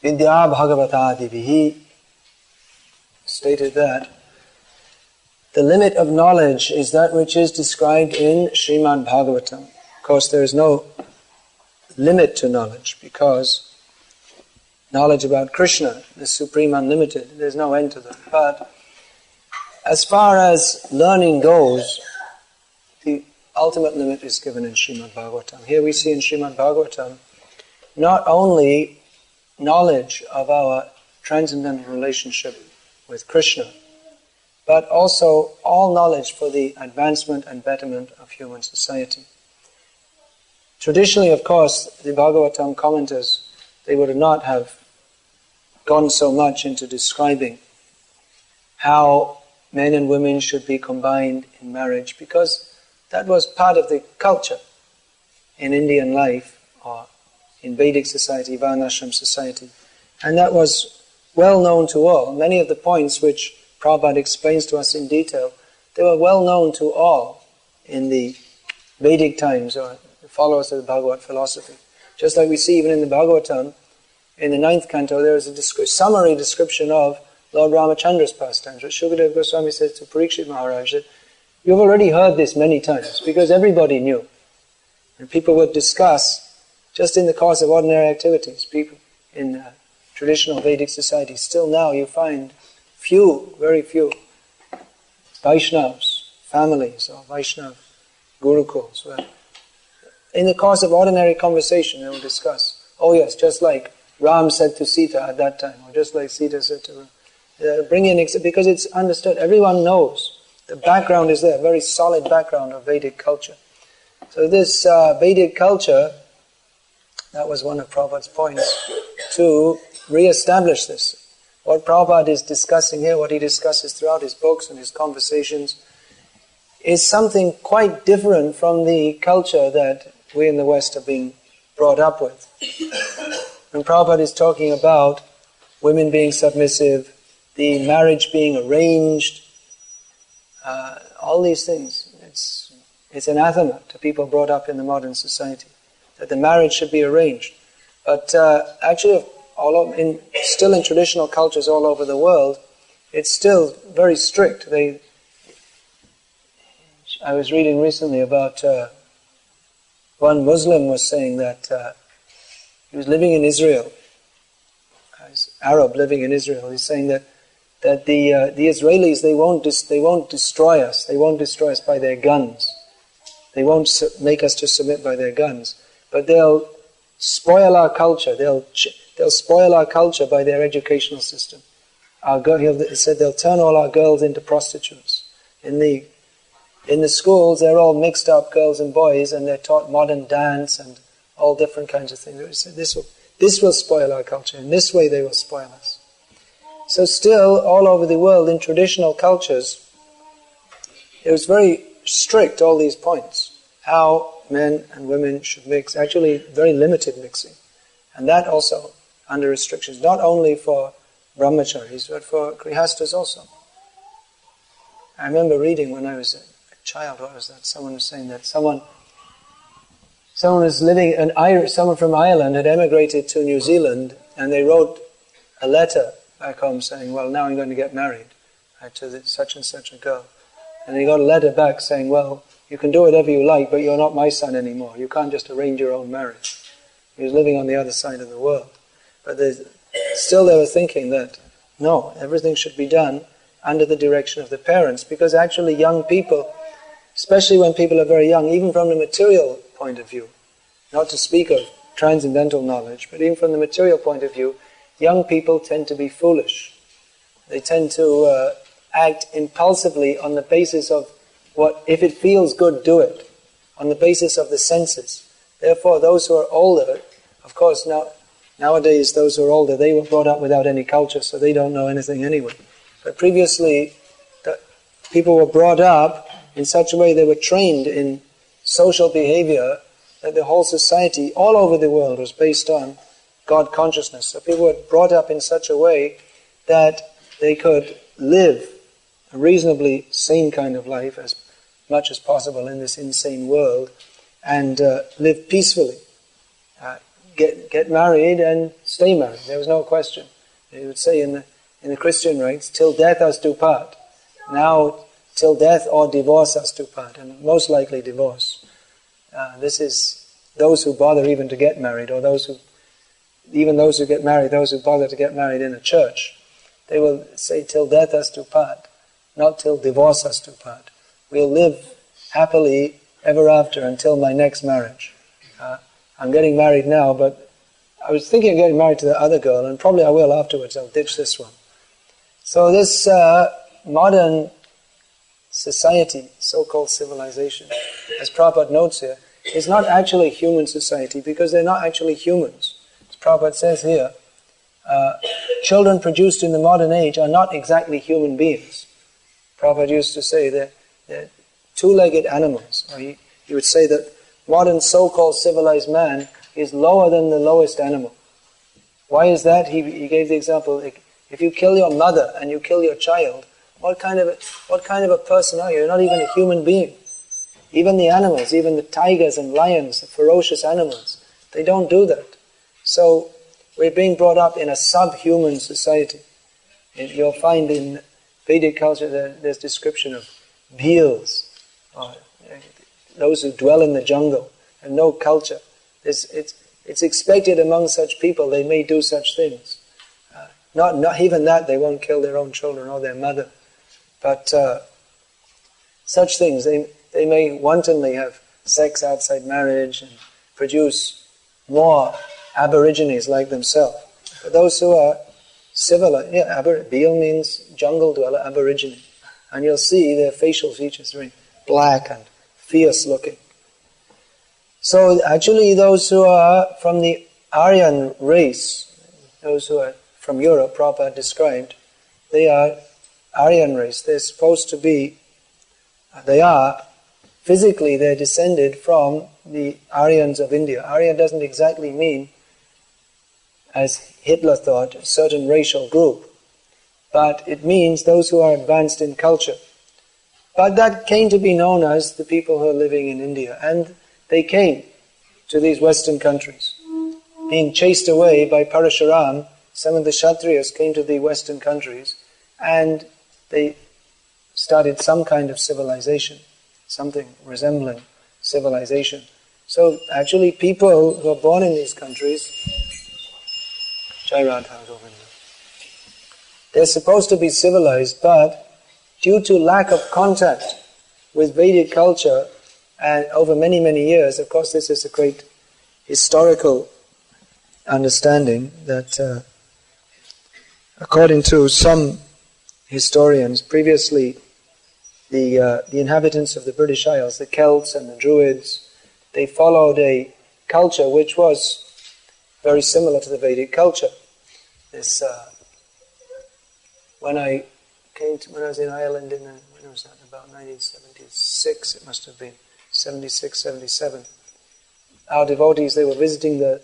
Vidya Bhagavatadivihi stated that the limit of knowledge is that which is described in Srimad Bhagavatam. Of course, there is no limit to knowledge because knowledge about Krishna, the Supreme Unlimited, there's no end to that. But as far as learning goes, the ultimate limit is given in Srimad Bhagavatam. Here we see in Srimad Bhagavatam not only knowledge of our transcendental relationship with Krishna, but also all knowledge for the advancement and betterment of human society. Traditionally, of course, the Bhagavatam commenters, they would not have gone so much into describing how men and women should be combined in marriage, because that was part of the culture in Indian life or in Vedic society, Varnashram society. And that was well known to all. Many of the points which Prabhupada explains to us in detail, they were well known to all in the Vedic times or the followers of the Bhagavad philosophy. Just like we see even in the Bhagavatam, in the 9th canto, there is a summary description of Lord Ramachandra's pastimes. Shukadeva Goswami says to Parikshit Maharaj that you've already heard this many times because everybody knew. And people would discuss, just in the course of ordinary activities, people in traditional Vedic society, still now you find few, very few Vaishnavas, families or Vaishnav Gurukuls, where in the course of ordinary conversation they will discuss, oh yes, just like Ram said to Sita at that time, or just like Sita said to Ram. Bring in, because it's understood, everyone knows. The background is there, a very solid background of Vedic culture. So this Vedic culture, that was one of Prabhupada's points, to re-establish this. What Prabhupada is discussing here, what he discusses throughout his books and his conversations, is something quite different from the culture that we in the West have been brought up with. And Prabhupada is talking about women being submissive, the marriage being arranged, all these things. It's anathema to people brought up in the modern society, that the marriage should be arranged. But actually, still in traditional cultures all over the world, it's still very strict. I was reading recently about one Muslim was saying that he was living in Israel, he's Arab living in Israel. He's saying that the Israelis, they won't destroy us. They won't destroy us by their guns. They won't make us to submit by their guns. But they'll spoil our culture. They'll spoil our culture by their educational system. He said they'll turn all our girls into prostitutes. In the schools, they're all mixed up, girls and boys, and they're taught modern dance and all different kinds of things. He said this will spoil our culture. In this way, they will spoil us. So still, all over the world, in traditional cultures, it was very strict, all these points. How men and women should mix, actually very limited mixing. And that also under restrictions, not only for brahmacharis, but for grihastas also. I remember reading when I was a child, what was that? Someone was saying that someone was living, someone from Ireland had emigrated to New Zealand, and they wrote a letter back home saying, well, now I'm going to get married to such and such a girl. And he got a letter back saying, well, you can do whatever you like, but you're not my son anymore. You can't just arrange your own marriage. He was living on the other side of the world. But still they were thinking that, no, everything should be done under the direction of the parents, because actually young people, especially when people are very young, even from the material point of view, not to speak of transcendental knowledge, but even from the material point of view, young people tend to be foolish. They tend to act impulsively on the basis of if it feels good, do it, on the basis of the senses. Therefore, those who are older, of course, nowadays those who are older, they were brought up without any culture, so they don't know anything anyway. But previously, people were brought up in such a way, they were trained in social behavior, that the whole society all over the world was based on God consciousness. So people were brought up in such a way that they could live a reasonably sane kind of life as much as possible in this insane world and live peacefully. get married and stay married. There was no question. They would say in the Christian rites, till death us do part. Now, till death or divorce us do part, and most likely divorce. This is those who bother even to get married, or those who get married, those who bother to get married in a church, they will say, till death us do part, not till divorce us do part. We'll live happily ever after until my next marriage. I'm getting married now, but I was thinking of getting married to the other girl, and probably I will afterwards. I'll ditch this one. So this modern society, so-called civilization, as Prabhupada notes here, is not actually human society, because they're not actually humans. As Prabhupada says here, children produced in the modern age are not exactly human beings. Prabhupada used to say they're two-legged animals. Or he would say that modern so-called civilized man is lower than the lowest animal. Why is that? He gave the example, if you kill your mother and you kill your child, what kind of a person are you? You're not even a human being. Even the animals, even the tigers and lions, the ferocious animals, they don't do that. So we're being brought up in a subhuman society. You'll find in Vedic culture there's description of bheels, or those who dwell in the jungle and no culture. It's expected among such people they may do such things. Not even that, they won't kill their own children or their mother. But such things, they may wantonly have sex outside marriage and produce more aborigines like themselves. But those who are civilized, Bheel means jungle dweller, aborigine. And you'll see their facial features very black and fierce looking. So actually those who are from the Aryan race, those who are from Europe, Prabhupada described, they are Aryan race. They're supposed to be, physically they're descended from the Aryans of India. Aryan doesn't exactly mean, as Hitler thought, a certain racial group, but it means those who are advanced in culture. But that came to be known as the people who are living in India, and they came to these Western countries. Being chased away by Parashuram, some of the Kshatriyas came to the Western countries, and they started some kind of civilization, something resembling civilization. So actually people who are born in these countries, Jai Radha Govinda, they're supposed to be civilized, but due to lack of contact with Vedic culture, and over many, many years, of course this is a great historical understanding that according to some historians, previously the inhabitants of the British Isles, the Celts and the Druids, they followed a culture which was very similar to the Vedic culture. This when I was in Ireland in when was that? About 1976, it must have been 76, 77. Our devotees, they were visiting the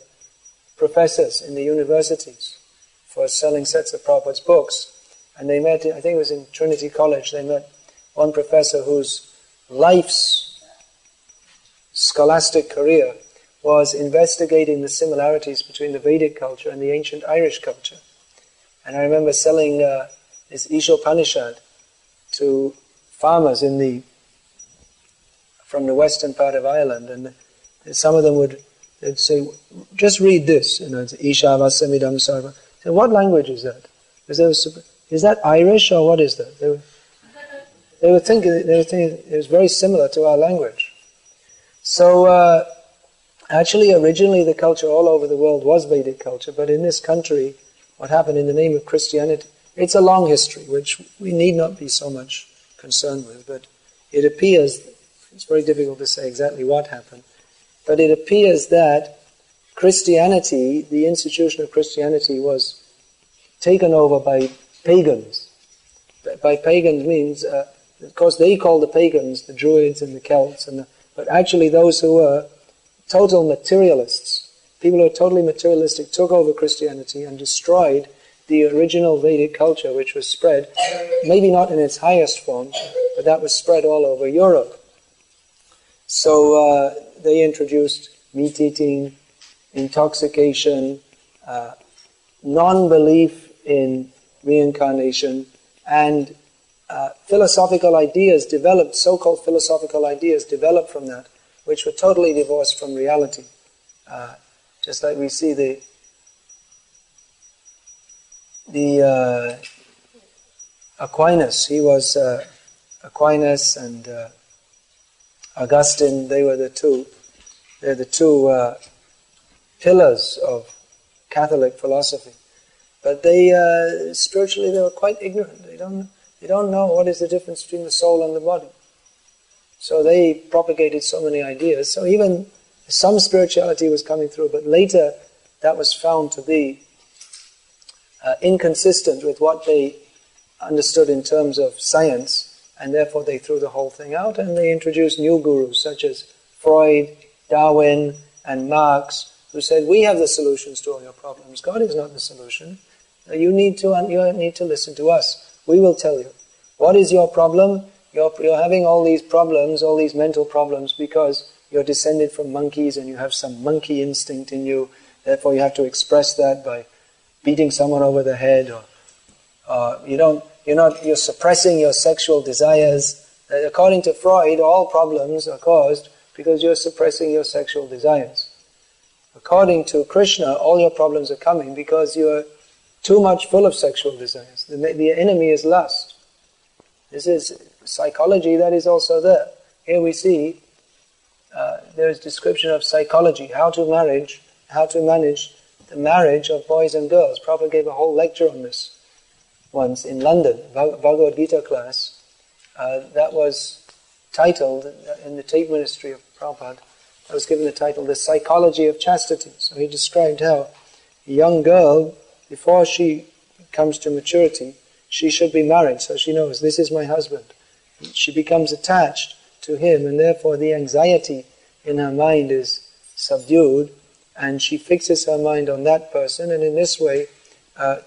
professors in the universities for selling sets of Prabhupada's books. And they met, I think it was in Trinity College, they met one professor whose life's scholastic career was investigating the similarities between the Vedic culture and the ancient Irish culture. And I remember selling this Ishopanishad to farmers from the western part of Ireland, and some of them they'd say, just read this, it's Ishavassamidam Sarva. So what language is that? Is that Irish or what is that? They were thinking it was very similar to our language. So actually originally the culture all over the world was Vedic culture, but in this country, what happened in the name of Christianity, it's a long history which we need not be so much concerned with, but it appears, it's very difficult to say exactly what happened, but it appears that Christianity, the institution of Christianity, was taken over by pagans. By pagans means, of course they call the pagans the Druids and the Celts, but actually those who were total materialists, people who are totally materialistic, took over Christianity and destroyed the original Vedic culture which was spread, maybe not in its highest form, but that was spread all over Europe. So they introduced meat-eating, intoxication, non-belief in reincarnation, and philosophical ideas developed, so-called philosophical ideas developed from that, which were totally divorced from reality. Just like we see the Aquinas, Aquinas and Augustine, they're the two pillars of Catholic philosophy. But spiritually they were quite ignorant. They don't know what is the difference between the soul and the body. So they propagated so many ideas. So even some spirituality was coming through, but later that was found to be inconsistent with what they understood in terms of science, and therefore they threw the whole thing out and they introduced new gurus such as Freud, Darwin, and Marx, who said, we have the solutions to all your problems. God is not the solution. You need to listen to us. We will tell you. What is your problem? You're having all these problems, all these mental problems, because you're descended from monkeys and you have some monkey instinct in you. Therefore you have to express that by beating someone over the head, or you're suppressing your sexual desires. According to Freud, all problems are caused because you're suppressing your sexual desires. According to Krishna, all your problems are coming because you're too much full of sexual desires. The enemy is lust. This is psychology that is also there. Here we see there is description of psychology, how to manage the marriage of boys and girls. Prabhupada gave a whole lecture on this once in London, Bhagavad Gita class. That was titled, in the tape ministry of Prabhupada, I was given the title, The Psychology of Chastity. So he described how a young girl, before she comes to maturity, she should be married, so she knows, this is my husband. She becomes attached to him, and therefore the anxiety in her mind is subdued, and she fixes her mind on that person, and in this way,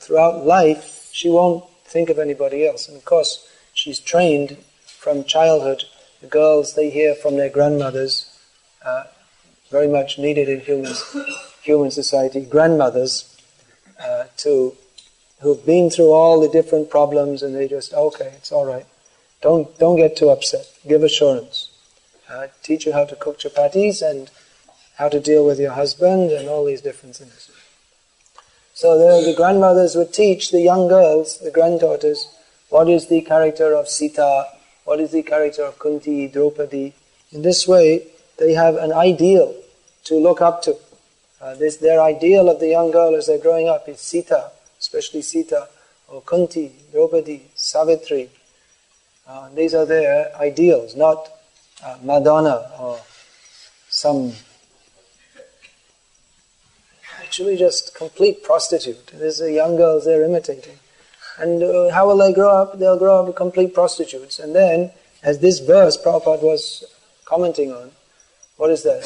throughout life, she won't think of anybody else. And of course, she's trained from childhood. The girls, they hear from their grandmothers, very much needed in human society, grandmothers, who've been through all the different problems, and they just, okay, it's all right. Don't get too upset. Give assurance. Teach you how to cook chapatis and how to deal with your husband and all these different things. So the grandmothers would teach the young girls, the granddaughters, what is the character of Sita, what is the character of Kunti, Draupadi. In this way, they have an ideal to look up to. Their ideal of the young girl as they're growing up is Sita, especially Sita, or Kunti, Draupadi, Savitri. These are their ideals, not Madonna or some actually just complete prostitute. These are young girls they're imitating. And how will they grow up? They'll grow up complete prostitutes. And then, as this verse Prabhupada was commenting on, what is that?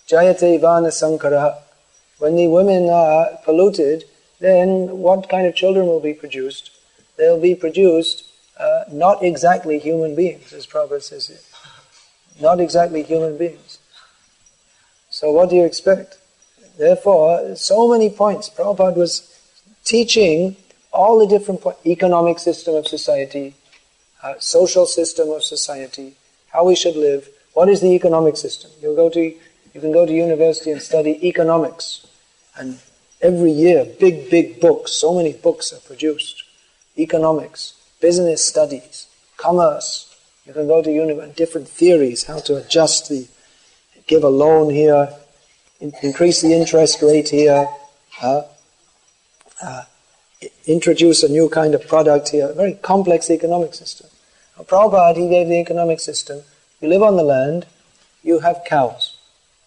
Jayate vana sankara. When the women are polluted, then what kind of children will be produced? They'll be produced not exactly human beings, as Prabhupada says here. Not exactly human beings. So what do you expect? Therefore, so many points. Prabhupada was teaching all the different points. Economic system of society, social system of society, how we should live. What is the economic system? You can go to university and study economics. And every year, big books, so many books are produced. Economics, business studies, commerce. You can go to university, different theories, how to adjust give a loan here, increase the interest rate here, introduce a new kind of product here. A very complex economic system. Now, Prabhupada, he gave the economic system. You live on the land, you have cows.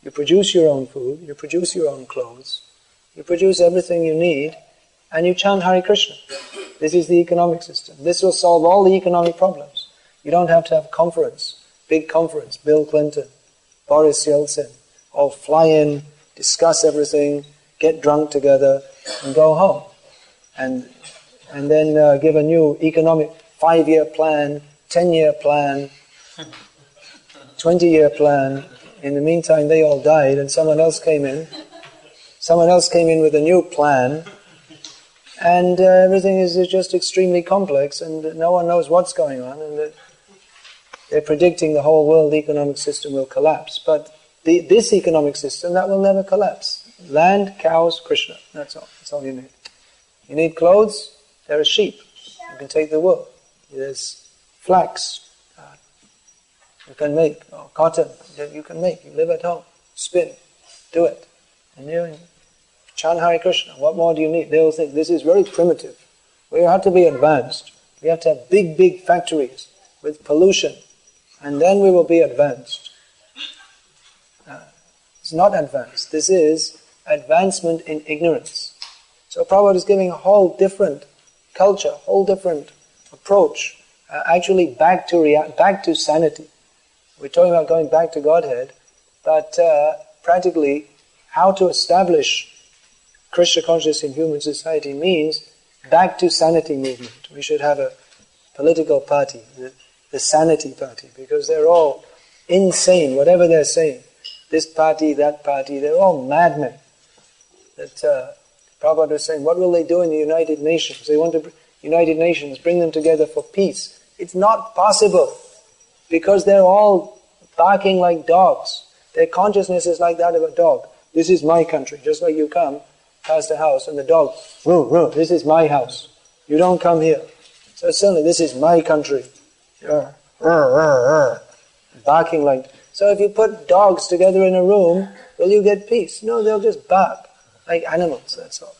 You produce your own food, you produce your own clothes, you produce everything you need, and you chant Hare Krishna. This is the economic system. This will solve all the economic problems. You don't have to have big conference, Bill Clinton, Boris Yeltsin, all fly in, discuss everything, get drunk together, and go home. And then give a new economic 5-year plan, 10-year plan, 20-year plan. In the meantime, they all died and someone else came in someone else came in with a new plan, and everything is just extremely complex, and no one knows what's going on, and they're predicting the whole world economic system will collapse. But this economic system, that will never collapse. Land, cows, Krishna. That's all. That's all you need. You need clothes, there are sheep. You can take the wool. There's flax. You can make, or cotton. You can make. You live at home. Spin. Do it. And you chant Hare Krishna. What more do you need? They will think this is very primitive. We have to be advanced. We have to have big, big factories with pollution. And then we will be advanced. It's not advanced. This is advancement in ignorance. So Prabhupada is giving a whole different culture, whole different approach, actually back to sanity. We're talking about going back to Godhead, but practically how to establish Krishna consciousness in human society means back to sanity movement. We should have a political party, the sanity party, because they're all insane, whatever they're saying. This party, that party, they're all madmen. That Prabhupada was saying, what will they do in the United Nations? They want to, United Nations, bring them together for peace. It's not possible, because they're all barking like dogs. Their consciousness is like that of a dog. This is my country, just like you come past a house and the dog, roo, this is my house. You don't come here. So suddenly, this is my country. Barking like... So if you put dogs together in a room, will you get peace? No, they'll just bark like animals, that's all.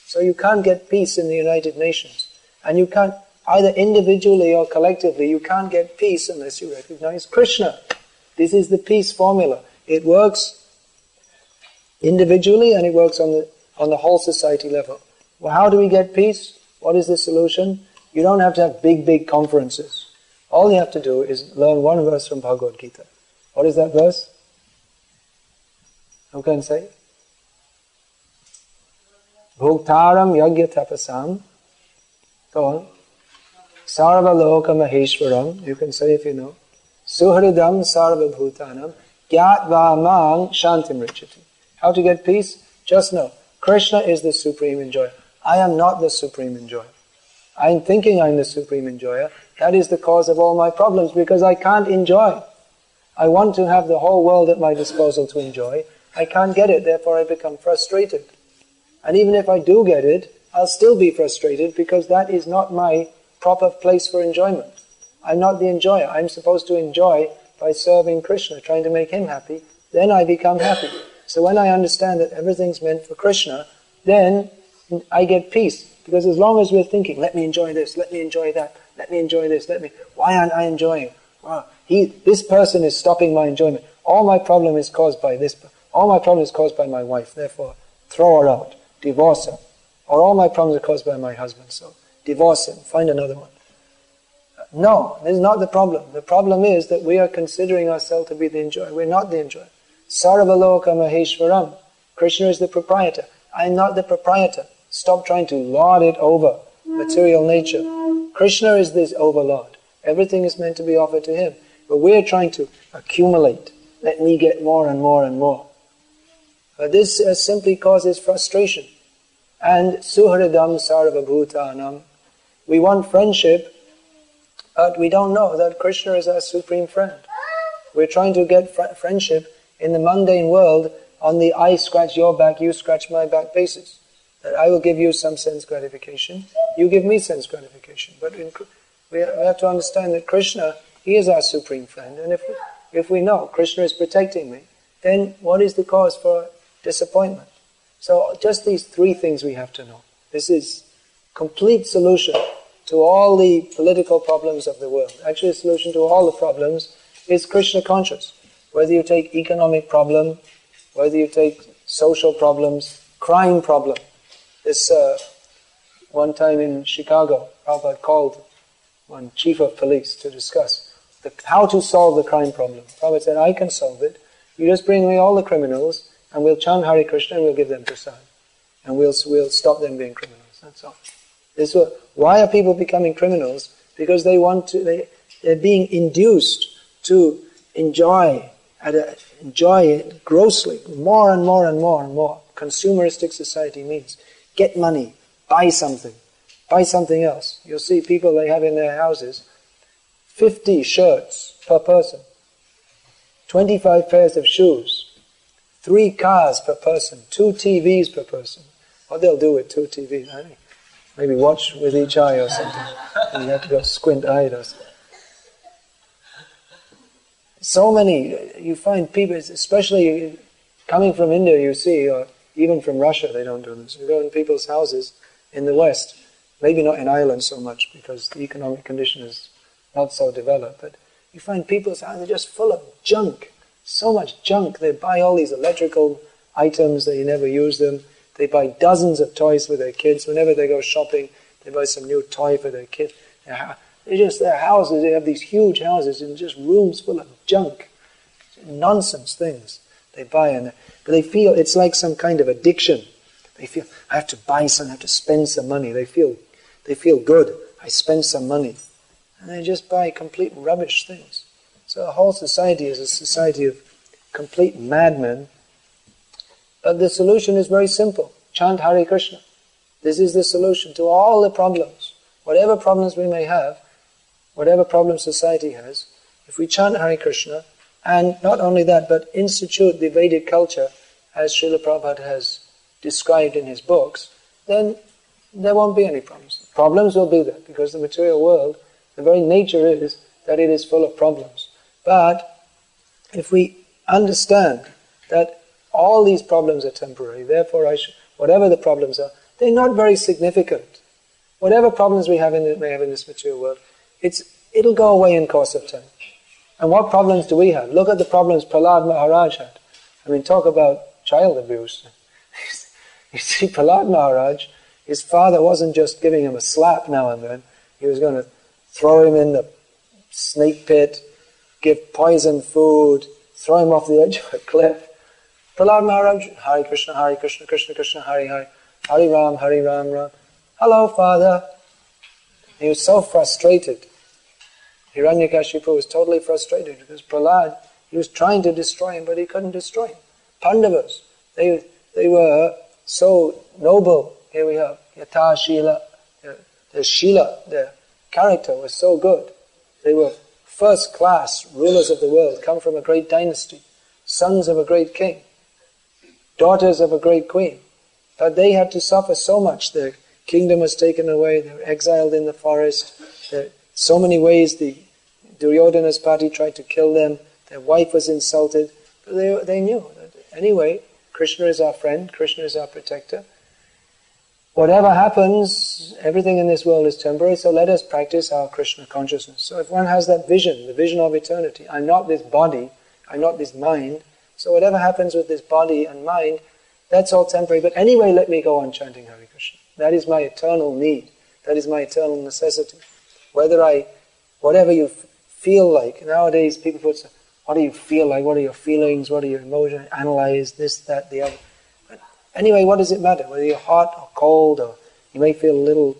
So you can't get peace in the United Nations. And you can't, either individually or collectively, you can't get peace unless you recognize Krishna. This is the peace formula. It works individually and it works on the whole society level. Well, how do we get peace? What is the solution? You don't have to have big, big conferences. All you have to do is learn one verse from Bhagavad Gita. What is that verse? Who can say? Bhuktaram yagya tapasam. Go on. Sarva loka maheshwaram. You can say if you know. Suhridam sarva bhutanam. Gyatva mang shantim richati. How to get peace? Just know. Krishna is the supreme enjoyer. I am not the supreme enjoyer. I'm thinking I'm the supreme enjoyer. That is the cause of all my problems, because I can't enjoy. I want to have the whole world at my disposal to enjoy. I can't get it, therefore I become frustrated. And even if I do get it, I'll still be frustrated, because that is not my proper place for enjoyment. I'm not the enjoyer. I'm supposed to enjoy by serving Krishna, trying to make him happy. Then I become happy. So when I understand that everything's meant for Krishna, then I get peace. Because as long as we're thinking, let me enjoy this, let me enjoy that, let me enjoy this, why aren't I enjoying? Wow, this person is stopping my enjoyment. All my problem is caused by this. All my problem is caused by my wife. Therefore, throw her out, divorce her. Or all my problems are caused by my husband. So divorce him, find another one. No, this is not the problem. The problem is that we are considering ourselves to be the enjoyer. We're not the enjoyer. Sarvaloka Maheshwaram. Krishna is the proprietor. I am not the proprietor. Stop trying to lord it over material nature. Krishna is this overlord. Everything is meant to be offered to him. But we're trying to accumulate. Let me get more and more and more. But this simply causes frustration. And suhridam sarva bhutanam. We want friendship, but we don't know that Krishna is our supreme friend. We're trying to get friendship in the mundane world on the I scratch your back, you scratch my back basis. That I will give you some sense gratification, you give me sense gratification. But we have to understand that Krishna, he is our supreme friend. And if we know Krishna is protecting me, then what is the cause for disappointment? So just these three things we have to know. This is complete solution to all the political problems of the world. Actually, the solution to all the problems is Krishna conscious. Whether you take economic problem, whether you take social problems, crime problem. This one time in Chicago, Prabhupada called one chief of police to discuss how to solve the crime problem. Prabhupada said, I can solve it. You just bring me all the criminals and we'll chant Hare Krishna and we'll give them prasad. And we'll stop them being criminals. That's all. Why are people becoming criminals? Because they're being induced to enjoy it grossly, more and more and more and more. what consumeristic society means. Get money, buy something else. You'll see people, they have in their houses 50 shirts per person, 25 pairs of shoes, 3 cars per person, 2 TVs per person. What they'll do with 2 TVs, I think. Maybe watch with each eye or something. And you have to go squint-eyed or something. So many, you find people, especially coming from India, you see, or even from Russia, they don't do this. You go in people's houses in the West, maybe not in Ireland so much because the economic condition is not so developed, but you find people's houses are just full of junk. So much junk. They buy all these electrical items, they never use them. They buy dozens of toys for their kids. Whenever they go shopping, they buy some new toy for their kids. Their houses, they have these huge houses and just rooms full of junk. Nonsense things they buy. But they feel it's like some kind of addiction. They feel, I have to buy some, I have to spend some money. They feel good. I spend some money. And they just buy complete rubbish things. So a whole society is a society of complete madmen. But the solution is very simple. Chant Hare Krishna. This is the solution to all the problems. Whatever problems we may have, whatever problems society has, if we chant Hare Krishna, and not only that, but institute the Vedic culture, as Srila Prabhupada has described in his books, then there won't be any problems. Problems will be there, because the material world, the very nature is that it is full of problems. But if we understand that all these problems are temporary, therefore whatever the problems are, they're not very significant. Whatever problems we may have in this material world, it'll go away in course of time. And what problems do we have? Look at the problems Prahlad Maharaj had. I mean, talk about child abuse. You see, Prahlad Maharaj, his father wasn't just giving him a slap now and then. He was going to throw him in the snake pit, give poison food, throw him off the edge of a cliff. Prahlad Maharaj, Hare Krishna, Krishna Krishna, Hare Hare, Hare Ram, Ram. Hello, Father. He was so frustrated. Hiranyakashipu was totally frustrated because Prahlad, he was trying to destroy him, but he couldn't destroy him. Pandavas, they were so noble. Here we have Yata Shila, their character was so good. They were first class rulers of the world, come from a great dynasty, sons of a great king, daughters of a great queen. But they had to suffer so much. Their kingdom was taken away, they were exiled in the forest. So many ways the Duryodhana's party tried to kill them, their wife was insulted. But they knew that anyway, Krishna is our friend, Krishna is our protector. Whatever happens, everything in this world is temporary, so let us practice our Krishna consciousness. So if one has that vision, the vision of eternity, I'm not this body, I'm not this mind, so whatever happens with this body and mind, that's all temporary. But anyway, let me go on chanting Hare Krishna. That is my eternal need. That is my eternal necessity. Whatever you feel like, nowadays people put, what do you feel like, what are your feelings, what are your emotions, analyze this, that, the other. But anyway, what does it matter? Whether you're hot or cold, or you may feel a little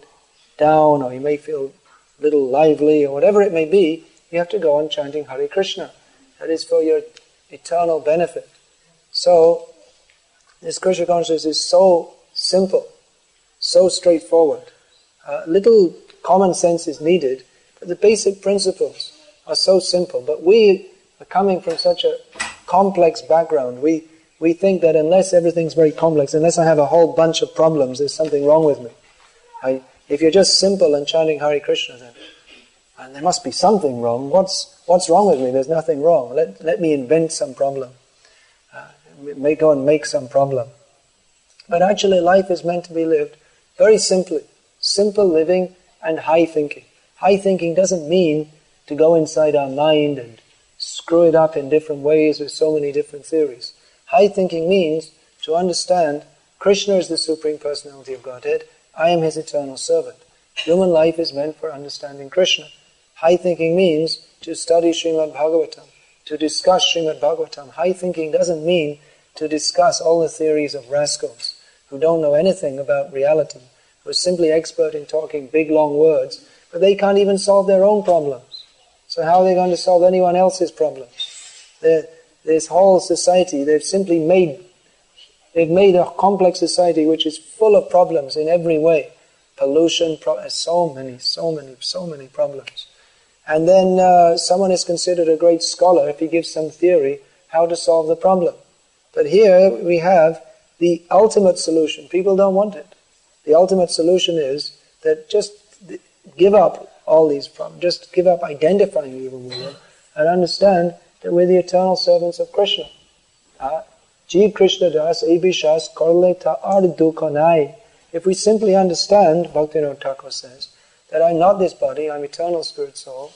down, or you may feel a little lively, or whatever it may be, you have to go on chanting Hare Krishna. That is for your eternal benefit. So, this Krishna consciousness is so simple, so straightforward. Little common sense is needed, but the basic principles are so simple. But we are coming from such a complex background. We think that unless everything's very complex, unless I have a whole bunch of problems, there's something wrong with me. If you're just simple and chanting Hare Krishna, then there must be something wrong. What's wrong with me? There's nothing wrong. Let me invent some problem. Go and make some problem. But actually life is meant to be lived very simply. Simple living and high thinking. High thinking doesn't mean to go inside our mind and screw it up in different ways with so many different theories. High thinking means to understand Krishna is the Supreme Personality of Godhead, I am His eternal servant. Human life is meant for understanding Krishna. High thinking means to study Srimad Bhagavatam, to discuss Srimad Bhagavatam. High thinking doesn't mean to discuss all the theories of rascals who don't know anything about reality, who are simply expert in talking big long words, but they can't even solve their own problems. So how are they going to solve anyone else's problems? This whole society, they've simply made They've made a complex society which is full of problems in every way. Pollution, so many problems. And then someone is considered a great scholar if he gives some theory how to solve the problem. But here we have the ultimate solution. People don't want it. The ultimate solution is that just give up all these problems, just give up identifying even with them, and understand that we're the eternal servants of Krishna. Jeev Krishna das abhishas korle ta'ar dukanai. If we simply understand, Bhaktivinoda Thakur says, that I'm not this body, I'm eternal spirit soul,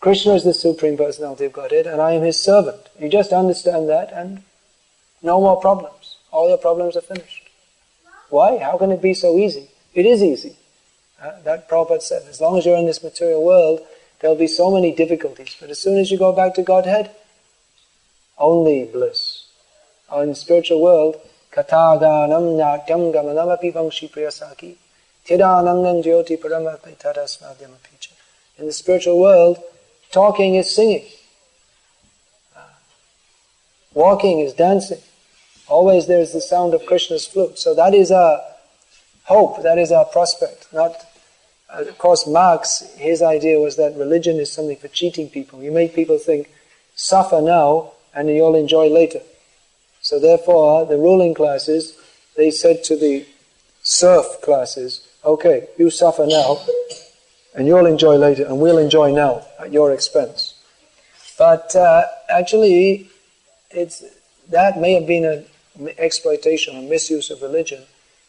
Krishna is the Supreme Personality of Godhead, and I am His servant. You just understand that, and no more problems. All your problems are finished. Why? How can it be so easy? It is easy. That Prabhupada said, as long as you're in this material world, there'll be so many difficulties. But as soon as you go back to Godhead, only bliss. In the spiritual world, Kataganam natyam gamanam api vangshi priyasaki tidanandam jyoti paramapi tadasmadhyam apicha. In the spiritual world, talking is singing. Walking is dancing. Always there is the sound of Krishna's flute. So that is our hope, that is our prospect. Of course, Marx, his idea was that religion is something for cheating people. You make people think, suffer now and you'll enjoy later. So therefore, the ruling classes, they said to the serf classes, okay, you suffer now and you'll enjoy later and we'll enjoy now at your expense. But actually, that may have been an exploitation or misuse of religion,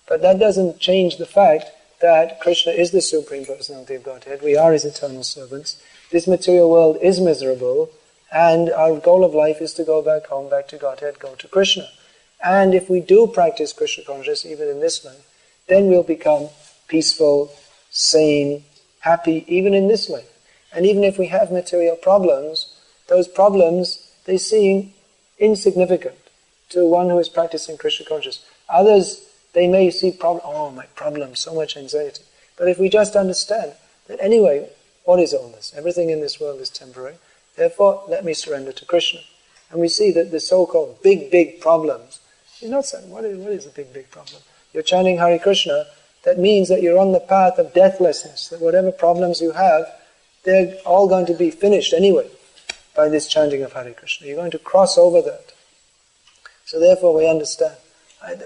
but that doesn't change the fact that Krishna is the Supreme Personality of Godhead. We are His eternal servants. This material world is miserable, and our goal of life is to go back home, back to Godhead, go to Krishna. And if we do practice Krishna consciousness even in this life, then we'll become peaceful, sane, happy even in this life. And even if we have material problems, those problems, they seem insignificant to one who is practicing Krishna consciousness. Others, they may see my problem, so much anxiety. But if we just understand that anyway, what is all this? Everything in this world is temporary. Therefore, let me surrender to Krishna. And we see that the so-called big problems, he's not saying, what is the big problem? You're chanting Hare Krishna, that means that you're on the path of deathlessness, that whatever problems you have, they're all going to be finished anyway by this chanting of Hare Krishna. You're going to cross over that. So therefore we understand,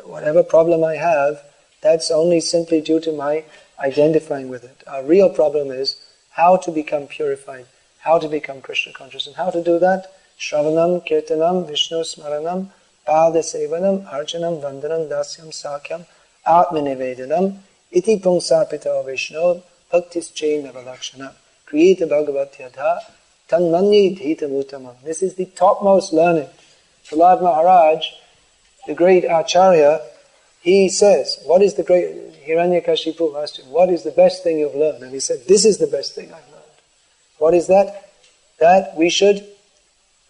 whatever problem I have, that's only simply due to my identifying with it. Our real problem is how to become purified, how to become Krishna conscious. And how to do that? Shravanam, Kirtanam, Vishnu Smaranam, Pada Sevanam, Archanam, Vandanam, Dasyam, Sakyam, Atmanivedanam, Iti Pungsapita Vishnu, Bhaktis Chain Navalakshana, Kriyeta Bhagavatyadha, Tanmanyi Dhita Mutamam. This is the topmost learning. Prahlad Maharaj, the great Acharya, he says, what is the great, Hiranyakashipu asked him, what is the best thing you've learned? And he said, this is the best thing I've learned. What is that? That we should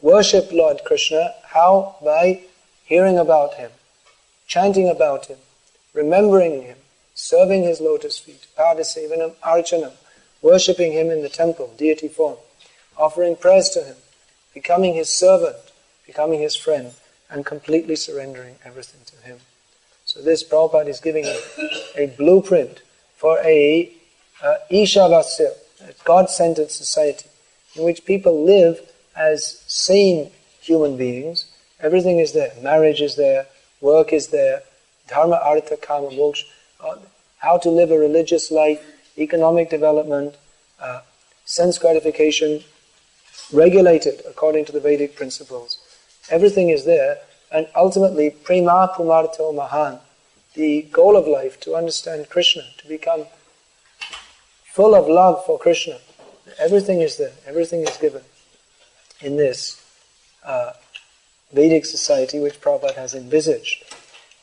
worship Lord Krishna. How? By hearing about Him, chanting about Him, remembering Him, serving His lotus feet, Padasevanam, Archanam, worshipping Him in the temple, deity form, offering prayers to Him, becoming His servant, becoming His friend, and completely surrendering everything to Him. So this Prabhupada is giving a blueprint for a Ishavasya, a God-centered society, in which people live as sane human beings. Everything is there. Marriage is there, work is there, dharma, artha, kama, moksha, how to live a religious life, economic development, sense gratification, regulated according to the Vedic principles. Everything is there, and ultimately, prema pumarto mahan, the goal of life, to understand Krishna, to become full of love for Krishna. Everything is there, everything is given in this Vedic society which Prabhupada has envisaged.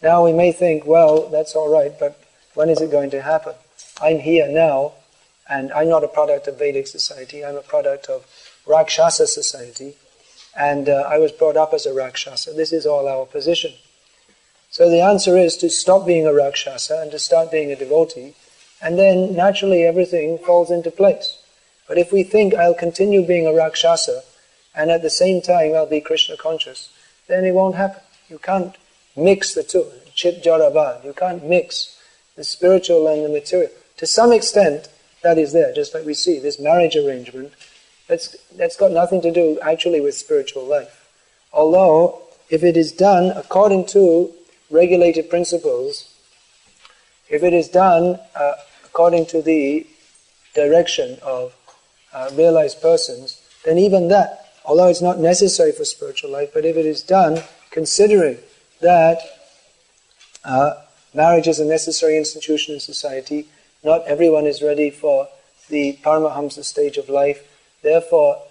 Now we may think, well, that's all right, but when is it going to happen? I'm here now, and I'm not a product of Vedic society, I'm a product of Rakshasa society, and I was brought up as a Rakshasa. This is all our position. So the answer is to stop being a Rakshasa and to start being a devotee, and then naturally everything falls into place. But if we think I'll continue being a Rakshasa and at the same time I'll be Krishna conscious, then it won't happen. You can't mix the two. Chit jarabad. You can't mix the spiritual and the material. To some extent, that is there, just like we see this marriage arrangement. That's got nothing to do actually with spiritual life. Although, if it is done according to regulated principles, if it is done according to the direction of realized persons, then even that, although it's not necessary for spiritual life, but if it is done considering that marriage is a necessary institution in society, not everyone is ready for the Paramahamsa stage of life, therefore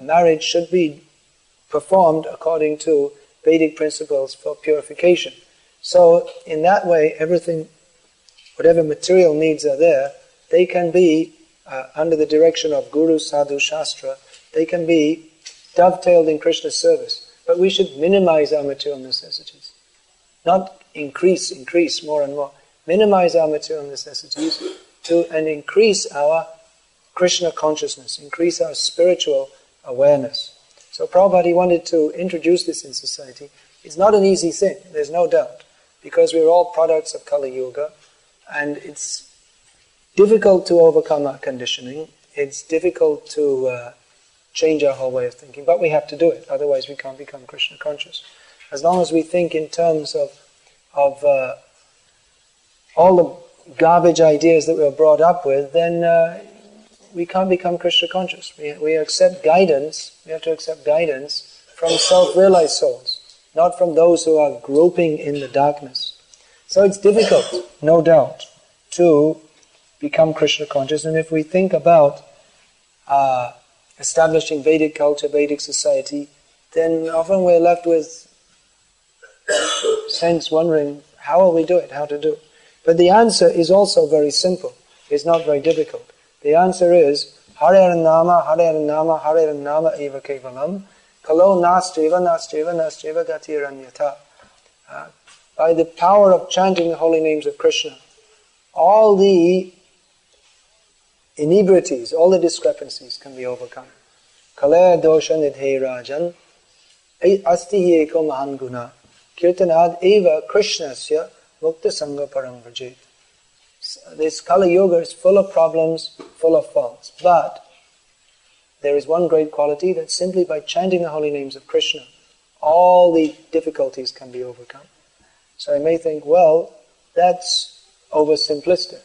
marriage should be performed according to Vedic principles for purification. So in that way, everything, whatever material needs are there, they can be, under the direction of Guru, Sadhu, Shastra, they can be dovetailed in Krishna's service. But we should minimize our material necessities. Not increase more and more. Minimize our material necessities and increase our Krishna consciousness, increase our spiritual awareness. So Prabhupada wanted to introduce this in society. It's not an easy thing, there's no doubt, because we're all products of Kali Yuga, and it's difficult to overcome our conditioning. It's difficult to change our whole way of thinking, but we have to do it, otherwise we can't become Krishna conscious. As long as we think in terms of all the garbage ideas that we were brought up with, then we can't become Krishna conscious. We accept guidance, we have to accept guidance from self-realized souls, not from those who are groping in the darkness. So it's difficult, no doubt, to become Krishna conscious. And if we think about establishing Vedic culture, Vedic society, then often we're left with sense wondering, how will we do it, how to do it? But the answer is also very simple. It's not very difficult. The answer is, Hare Nama, Hare Nama, Hare Nama eva kevalam, kalo nastriva, nastriva, nastriva gatiranyata. By the power of chanting the holy names of Krishna, all the inebrities, all the discrepancies can be overcome. Kalaya dosha nidhe rajan, asti hi eko mahan guna, kirtanad eva krishnasya mukta sangha parang vrajet. This Kali Yuga is full of problems, full of faults. But there is one great quality, that simply by chanting the holy names of Krishna, all the difficulties can be overcome. So I may think, well, that's oversimplistic.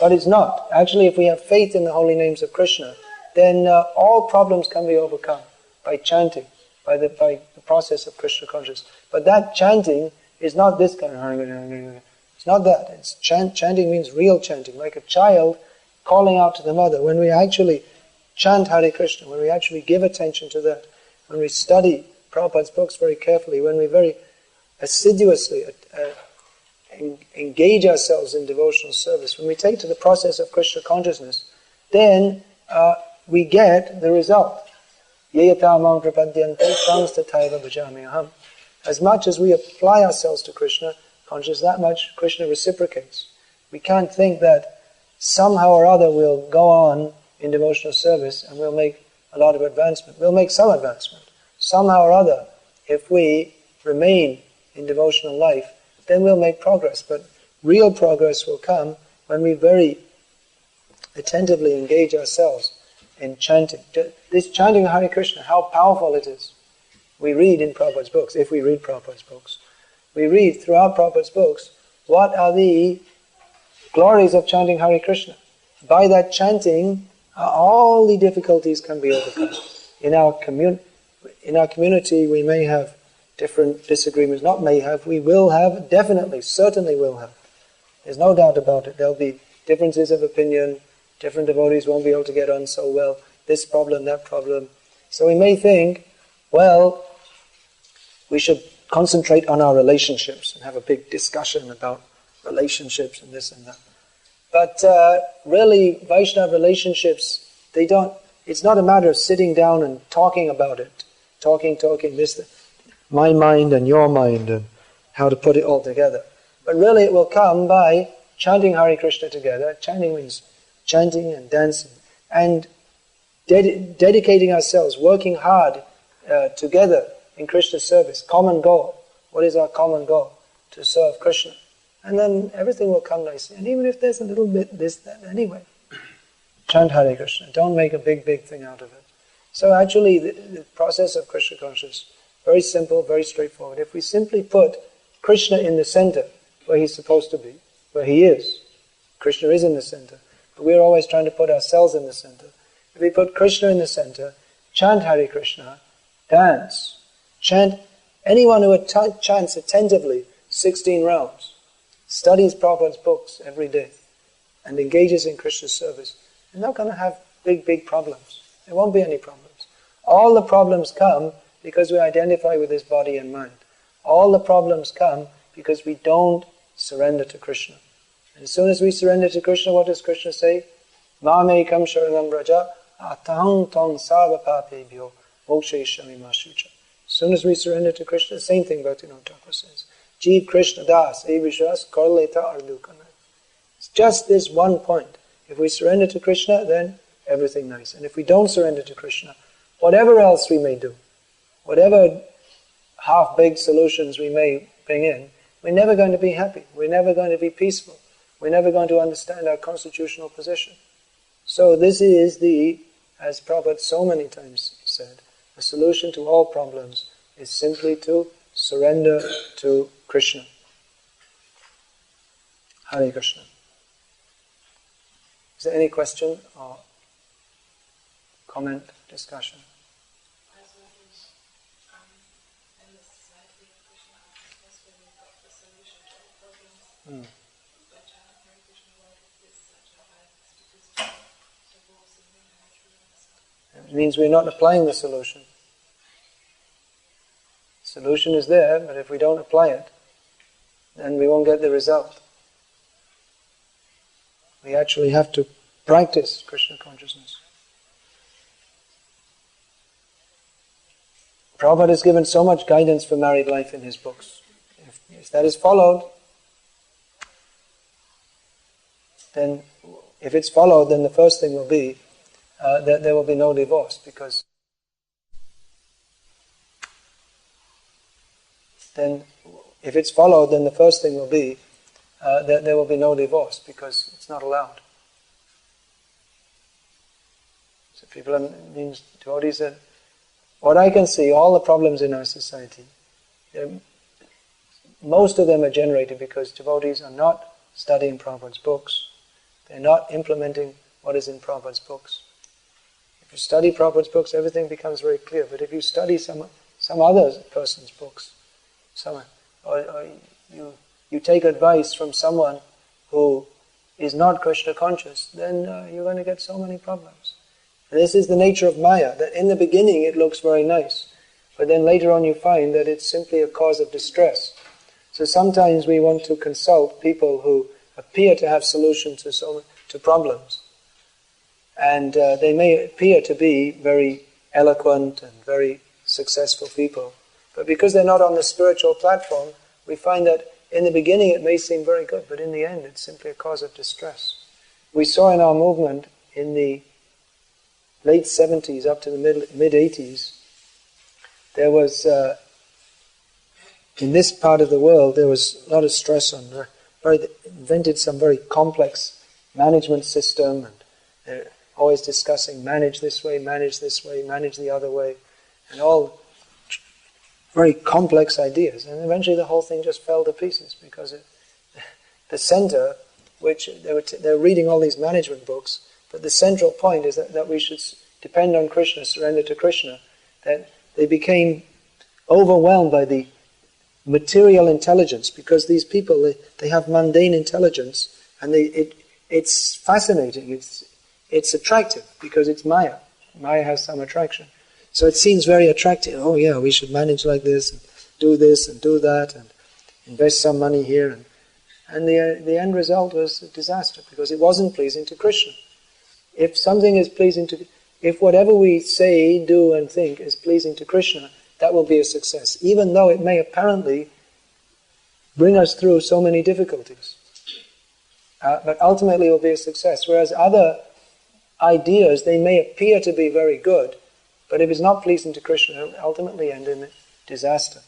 But it's not. Actually, if we have faith in the holy names of Krishna, then all problems can be overcome by chanting, by the process of Krishna consciousness. But that chanting is not this kind of... It's not that. It's chanting means real chanting, like a child calling out to the mother. When we actually chant Hare Krishna, when we actually give attention to that, when we study Prabhupada's books very carefully, when we very assiduously engage ourselves in devotional service, when we take to the process of Krishna consciousness, then we get the result. As much as we apply ourselves to Krishna consciousness, that much Krishna reciprocates. We can't think that somehow or other we'll go on in devotional service and we'll make a lot of advancement. We'll make some advancement. Somehow or other, if we remain in devotional life, then we'll make progress. But real progress will come when we very attentively engage ourselves in chanting. This chanting Hare Krishna, how powerful it is. We read in Prabhupada's books, if we read Prabhupada's books, we read throughout Prabhupada's books, what are the glories of chanting Hare Krishna. By that chanting, all the difficulties can be overcome. In our community, we may have different disagreements. Not may have, we will have, definitely, certainly will have. There's no doubt about it. There'll be differences of opinion. Different devotees won't be able to get on so well. This problem, that problem. So we may think, well, we should concentrate on our relationships and have a big discussion about relationships and this and that. But really, Vaishnava relationships, it's not a matter of sitting down and talking about it. Talking, my mind and your mind and how to put it all together. But really it will come by chanting Hare Krishna together. Chanting means chanting and dancing. And dedicating ourselves, working hard together in Krishna's service, common goal. What is our common goal? To serve Krishna. And then everything will come nicely. And even if there's a little bit this, that, anyway, chant Hare Krishna. Don't make a big thing out of it. So actually, the process of Krishna consciousness, very simple, very straightforward. If we simply put Krishna in the center, where he's supposed to be, where he is, Krishna is in the center, but we're always trying to put ourselves in the center. If we put Krishna in the center, chant Hare Krishna, dance, chant, anyone who chants attentively 16 rounds, studies Prabhupada's books every day, and engages in Krishna's service, they're not going to have big problems. There won't be any problems. All the problems come because we identify with this body and mind. All the problems come because we don't surrender to Krishna. And as soon as we surrender to Krishna, what does Krishna say? Mamekam sharanam raja atahang tong sarva papebhyo mokshayishami mashucha. As soon as we surrender to Krishna, the same thing Bhaktivinoda Thakur says. Jeev Krishna das evishwas korleta ardukana. It's just this one point. If we surrender to Krishna, then everything nice. And if we don't surrender to Krishna, whatever else we may do, whatever half-baked solutions we may bring in, we're never going to be happy. We're never going to be peaceful. We're never going to understand our constitutional position. So this is as Prabhupada so many times said, the solution to all problems is simply to surrender to Krishna. Hare Krishna. Is there any question or comment, discussion? It means we're not applying the solution. The solution is there, but if we don't apply it, then we won't get the result. We actually have to practice Krishna consciousness. Prabhupada has given so much guidance for married life in his books. If that is followed, then if it's followed, then the first thing will be that there will be no divorce, because then if it's followed, then the first thing will be that there will be no divorce, because it's not allowed. So means devotees said, what I can see, all the problems in our society, most of them are generated because devotees are not studying Prabhupada's books. They're not implementing what is in Prabhupada's books. If you study Prabhupada's books, everything becomes very clear. But if you study some other person's books, or you take advice from someone who is not Krishna conscious, then you're going to get so many problems. And this is the nature of Maya, that in the beginning it looks very nice, but then later on you find that it's simply a cause of distress. So sometimes we want to consult people who appear to have solutions to problems. And they may appear to be very eloquent and very successful people. But because they're not on the spiritual platform, we find that in the beginning it may seem very good, but in the end it's simply a cause of distress. We saw in our movement in the late 70s up to the mid 80s, there was, in this part of the world, there was a lot of stress on, they invented some very complex management system, and they're always discussing manage this way, manage the other way, and all very complex ideas. And eventually the whole thing just fell to pieces because the center, which they're reading all these management books, but the central point is that we should depend on Krishna, surrender to Krishna, that they became overwhelmed by the material intelligence, because these people, they have mundane intelligence, and it's fascinating, it's attractive, because it's Maya. Maya has some attraction. So it seems very attractive. Oh yeah, we should manage like this and do that, and invest some money here. And the end result was a disaster, because it wasn't pleasing to Krishna. If something is pleasing to, if whatever we say, do and think is pleasing to Krishna, that will be a success, even though it may apparently bring us through so many difficulties. But ultimately it will be a success. Whereas other ideas, they may appear to be very good, but if it's not pleasing to Krishna, it will ultimately end in disaster.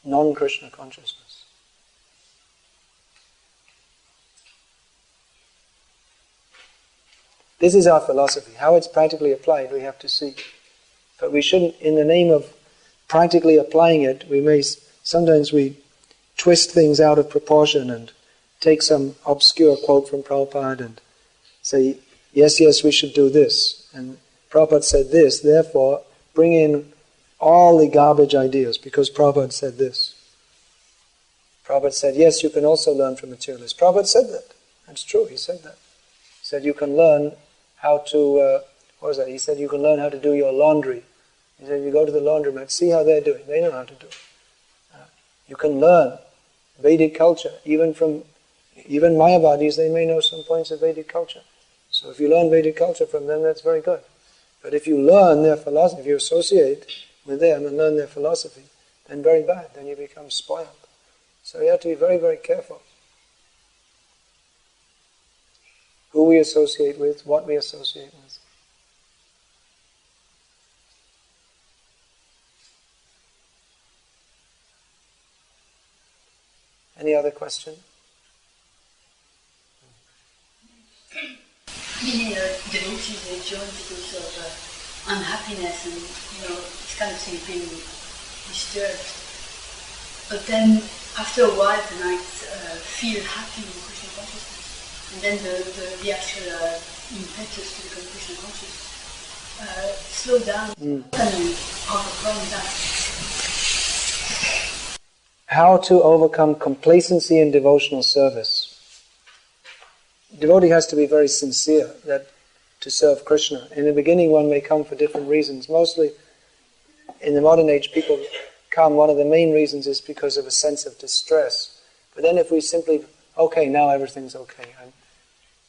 non-Krishna consciousness. This is our philosophy. How it's practically applied, we have to see. But we shouldn't, in the name of practically applying it, sometimes we twist things out of proportion and take some obscure quote from Prabhupada and say, yes, we should do this. And Prabhupada said this, therefore bring in all the garbage ideas because Prabhupada said this. Prabhupada said, yes, you can also learn from materialists. Prabhupada said that. That's true, he said that. He said you can learn how to, what was that? He said you can learn how to do your laundry. He said you go to the laundromat, see how they're doing. They know how to do it. You can learn Vedic culture, even Mayavadis, they may know some points of Vedic culture. So if you learn Vedic culture from them, that's very good. But if you learn their philosophy, if you associate with them and learn their philosophy, then very bad, then you become spoiled. So you have to be very, very careful. Who we associate with, what we associate with. Any other question? Many devotees, they join because of unhappiness and, it's kind of thing being disturbed. But then, after a while, they might feel happy in Krishna consciousness. And then the actual impetus to become Krishna conscious slow down and overcome that. How to overcome complacency in devotional service. Devotee has to be very sincere to serve Krishna. In the beginning one may come for different reasons. Mostly in the modern age people come, one of the main reasons is because of a sense of distress. But then if we simply, okay, now everything's okay.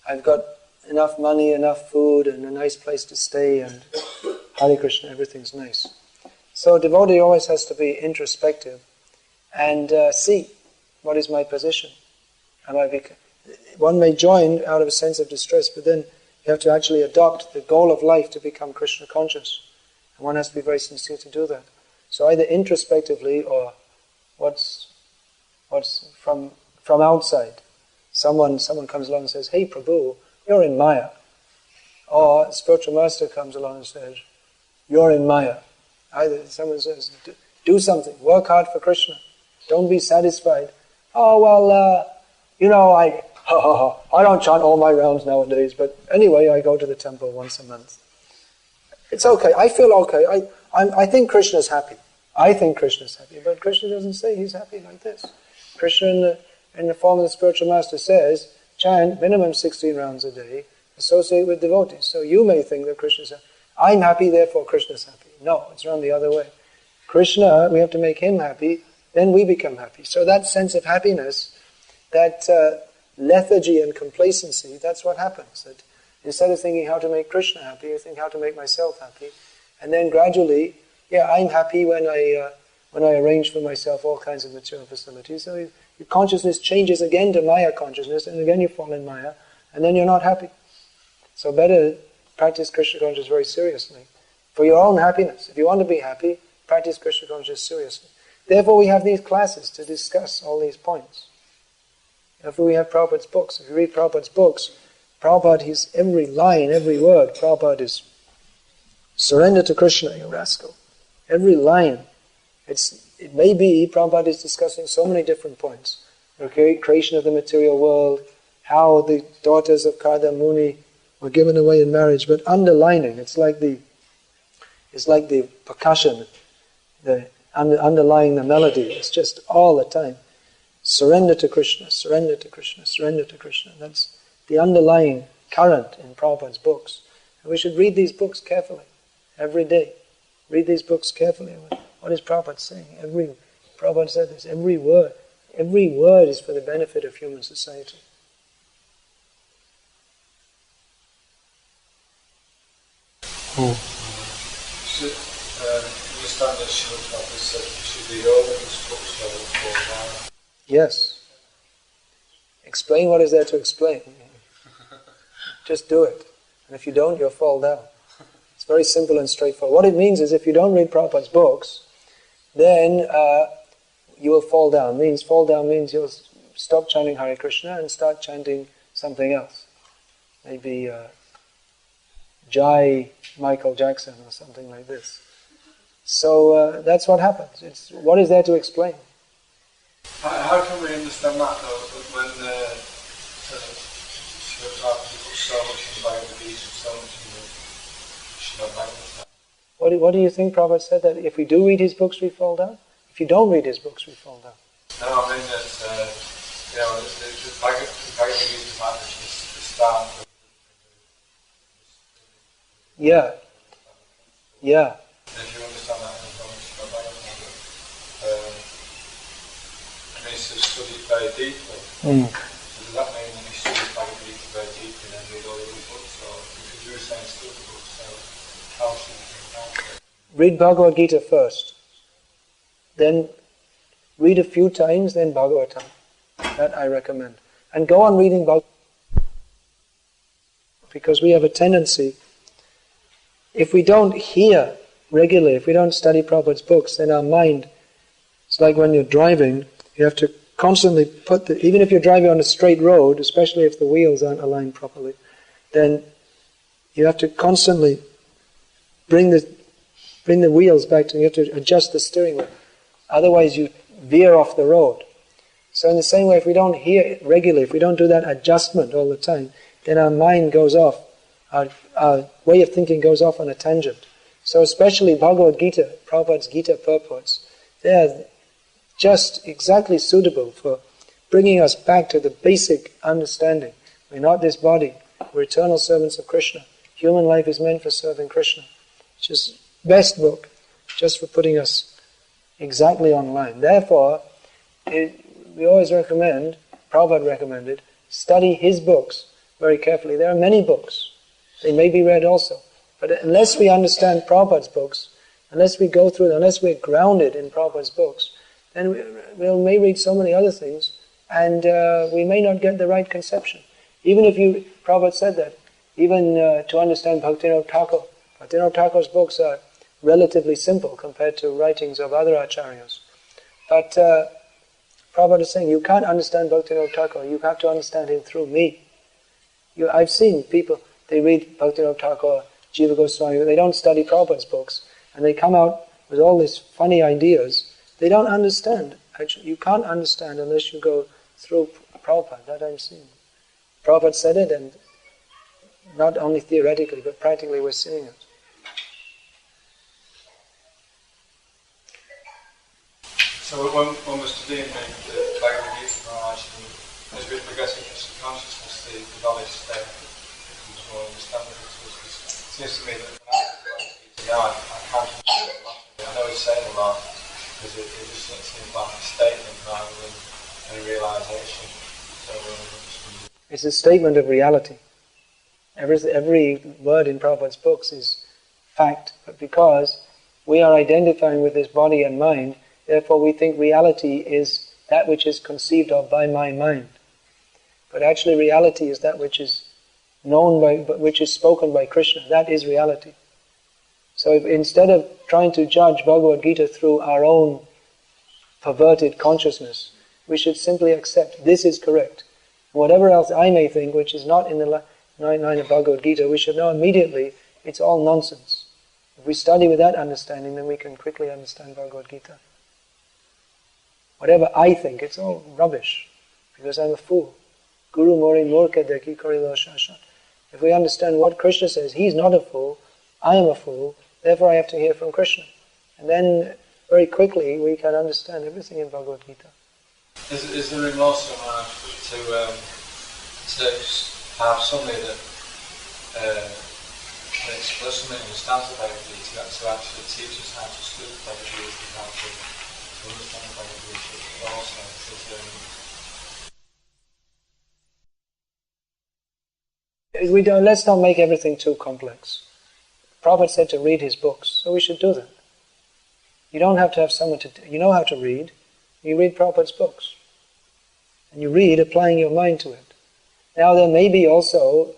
I've got enough money, enough food, and a nice place to stay, and Hare Krishna, everything's nice. So a devotee always has to be introspective and see, what is my position? One may join out of a sense of distress, but then you have to actually adopt the goal of life to become Krishna conscious. And one has to be very sincere to do that. So either introspectively or what's from outside. Someone comes along and says, hey Prabhu, you're in Maya. Or a spiritual master comes along and says, you're in Maya. Either someone says, do something, work hard for Krishna. Don't be satisfied. Oh, well, I don't chant all my rounds nowadays, but anyway, I go to the temple once a month. It's okay, I feel okay. I think Krishna's happy. I think Krishna's happy, but Krishna doesn't say he's happy like this. Krishna in the form of the spiritual master says, chant minimum 16 rounds a day, associate with devotees. So you may think that Krishna's happy. I'm happy, therefore Krishna's happy. No, it's run the other way. Krishna, we have to make him happy, then we become happy. So that sense of happiness, that lethargy and complacency, that's what happens. That instead of thinking how to make Krishna happy, I think how to make myself happy. And then gradually, I'm happy when I arrange for myself all kinds of material facilities. So your consciousness changes again to Maya consciousness, and again you fall in Maya, and then you're not happy. So better practice Krishna consciousness very seriously. For your own happiness. If you want to be happy, practice Krishna consciousness seriously. Therefore we have these classes to discuss all these points. Therefore we have Prabhupada's books. If you read Prabhupada's books, Prabhupada, every line, every word, Prabhupada is surrender to Krishna, you rascal. Every line. It may be Prabhupada is discussing so many different points. The creation of the material world, how the daughters of Karda Muni were given away in marriage, but underlining, it's like the percussion, underlying the melody. It's just all the time. Surrender to Krishna, surrender to Krishna, surrender to Krishna. That's the underlying current in Prabhupada's books. And we should read these books carefully, every day. Read these books carefully. What is Prabhupada saying? Prabhupada said this, every word is for the benefit of human society. Understand that Srila Prabhupada said we should read all of his books rather than fall down. Yes. Explain what is there to explain. Just do it. And if you don't, you'll fall down. It's very simple and straightforward. What it means is if you don't read Prabhupada's books, then you will fall down. Fall down means you'll stop chanting Hare Krishna and start chanting something else. Maybe Jai Michael Jackson or something like this. So that's what happens. What is there to explain? How can we understand that though, when so much in the Bhagavad Gita, so much in the Srimad Bhagavatam? What do you think Prabhupada said, that if we do read his books we fall down? If you don't read his books we fall down? No, I mean that the Bhagavad Gita might just the start of Yeah. If you understand that in the Srimad Bhagavatam, it means to study it very deeply. So does that mean that you study Bhagavad Gita very deeply and then read all the other books? Or because you were saying study the books, so how should you think about it? Read Bhagavad Gita first. Then read a few times, then Bhagavatam. That I recommend. And go on reading Bhagavatam. Because we have a tendency, if we don't hear regularly, if we don't study Prabhupada's books, then our mind, it's like when you're driving, you have to constantly even if you're driving on a straight road, especially if the wheels aren't aligned properly, then you have to constantly bring the wheels back to, you have to adjust the steering wheel. Otherwise you veer off the road. So in the same way, if we don't hear it regularly, if we don't do that adjustment all the time, then our mind goes off, our way of thinking goes off on a tangent. So especially Bhagavad Gita, Prabhupada's Gita purports, they are just exactly suitable for bringing us back to the basic understanding. We're not this body, we're eternal servants of Krishna. Human life is meant for serving Krishna. It's just best book, just for putting us exactly on line. Therefore, we always recommend, Prabhupada recommended, study his books very carefully. There are many books. They may be read also. But unless we understand Prabhupada's books, unless we go through them, unless we're grounded in Prabhupada's books, then we may read so many other things and we may not get the right conception. Even if Prabhupada said that, even to understand Bhaktivinoda Thakur's books are relatively simple compared to writings of other acharyas. But Prabhupada is saying, you can't understand Bhaktivinoda Thakur, you have to understand him through me. I've seen people, they read Bhaktivinoda Thakur, Jiva Goswami, they don't study Prabhupada's books, and they come out with all these funny ideas. They don't understand. Actually, you can't understand unless you go through Prabhupada. That I've seen. Prabhupada said it, and not only theoretically, but practically we're seeing it. So when we're studying the Bhagavad Gita, as we progress in Krishna consciousness, the knowledge there becomes more understandable to us. It seems to me that now I can't understand a lot. I know he's saying a lot, because it just seems like a statement rather than a realization. So, it's a statement of reality. Every word in Prabhupada's books is fact, but because we are identifying with this body and mind, therefore we think reality is that which is conceived of by my mind. But actually reality is that which is known by, which is spoken by Krishna. That is reality. So if, instead of trying to judge Bhagavad Gita through our own perverted consciousness, we should simply accept this is correct. Whatever else I may think, which is not in the 9 of Bhagavad Gita, we should know immediately it's all nonsense. If we study with that understanding, then we can quickly understand Bhagavad Gita. Whatever I think, it's all rubbish, because I'm a fool. Guru mori murka deki korilo shasha. If we understand what Krishna says, he's not a fool, I am a fool, therefore I have to hear from Krishna. And then very quickly we can understand everything in Bhagavad Gita. Is there remorse to have somebody that explicitly understands the Bhagavad Gita, to actually teach us how to study the Bhagavad Gita, how to understand the Bhagavad Gita also? Let's not make everything too complex. Prabhupada said to read his books, so we should do that. You don't have to have someone you know how to read, you read Prabhupada's books. And you read applying your mind to it. Now there may be also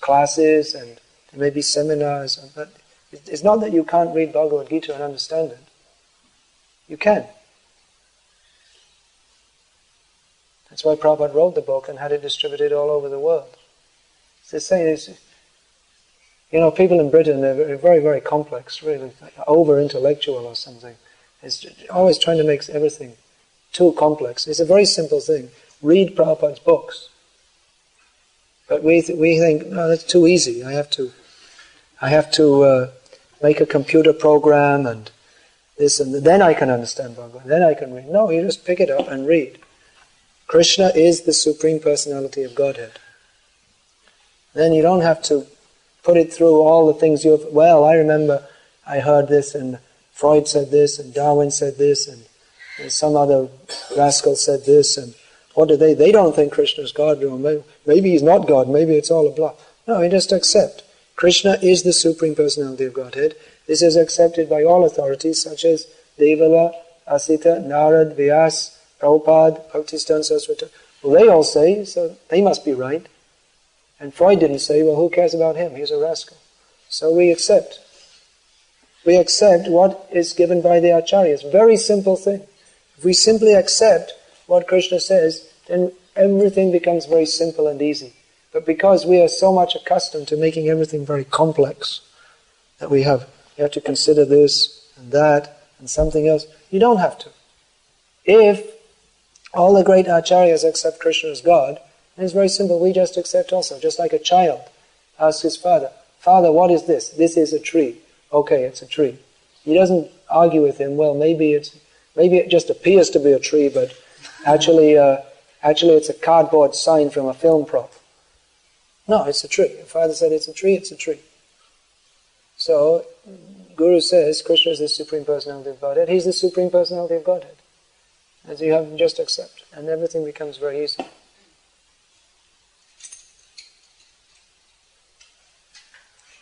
classes and there may be seminars, but it's not that you can't read Bhagavad Gita and understand it. You can. That's why Prabhupada wrote the book and had it distributed all over the world. They say, people in Britain, they're very, very complex, really, over-intellectual or something. It's always trying to make everything too complex. It's a very simple thing. Read Prabhupada's books. But we think, no, that's too easy. I have to make a computer program and this and then I can understand Bhagavad. Then I can read. No, you just pick it up and read. Krishna is the Supreme Personality of Godhead. Then you don't have to put it through all the things I remember I heard this and Freud said this and Darwin said this and some other rascal said this and what do they don't think Krishna is God, or maybe he's not God, maybe it's all a bluff. No, you just accept. Krishna is the Supreme Personality of Godhead. This is accepted by all authorities such as Devala, Asita, Narad, Vyas, Prabhupada, Bhaktistan Saraswati. Well, they all say, so they must be right. And Freud didn't say, well, who cares about him? He's a rascal. So we accept. We accept what is given by the Acharyas. Very simple thing. If we simply accept what Krishna says, then everything becomes very simple and easy. But because we are so much accustomed to making everything very complex, that you have to consider this and that and something else, you don't have to. If all the great Acharyas accept Krishna as God, then it's very simple, we just accept also. Just like a child asks his father, Father, what is this? This is a tree. Okay, it's a tree. He doesn't argue with him, well, maybe it just appears to be a tree, but actually it's a cardboard sign from a film prop. No, it's a tree. The father said it's a tree, it's a tree. So, Guru says Krishna is the Supreme Personality of Godhead. He's the Supreme Personality of Godhead. As you have to just accept. And everything becomes very easy.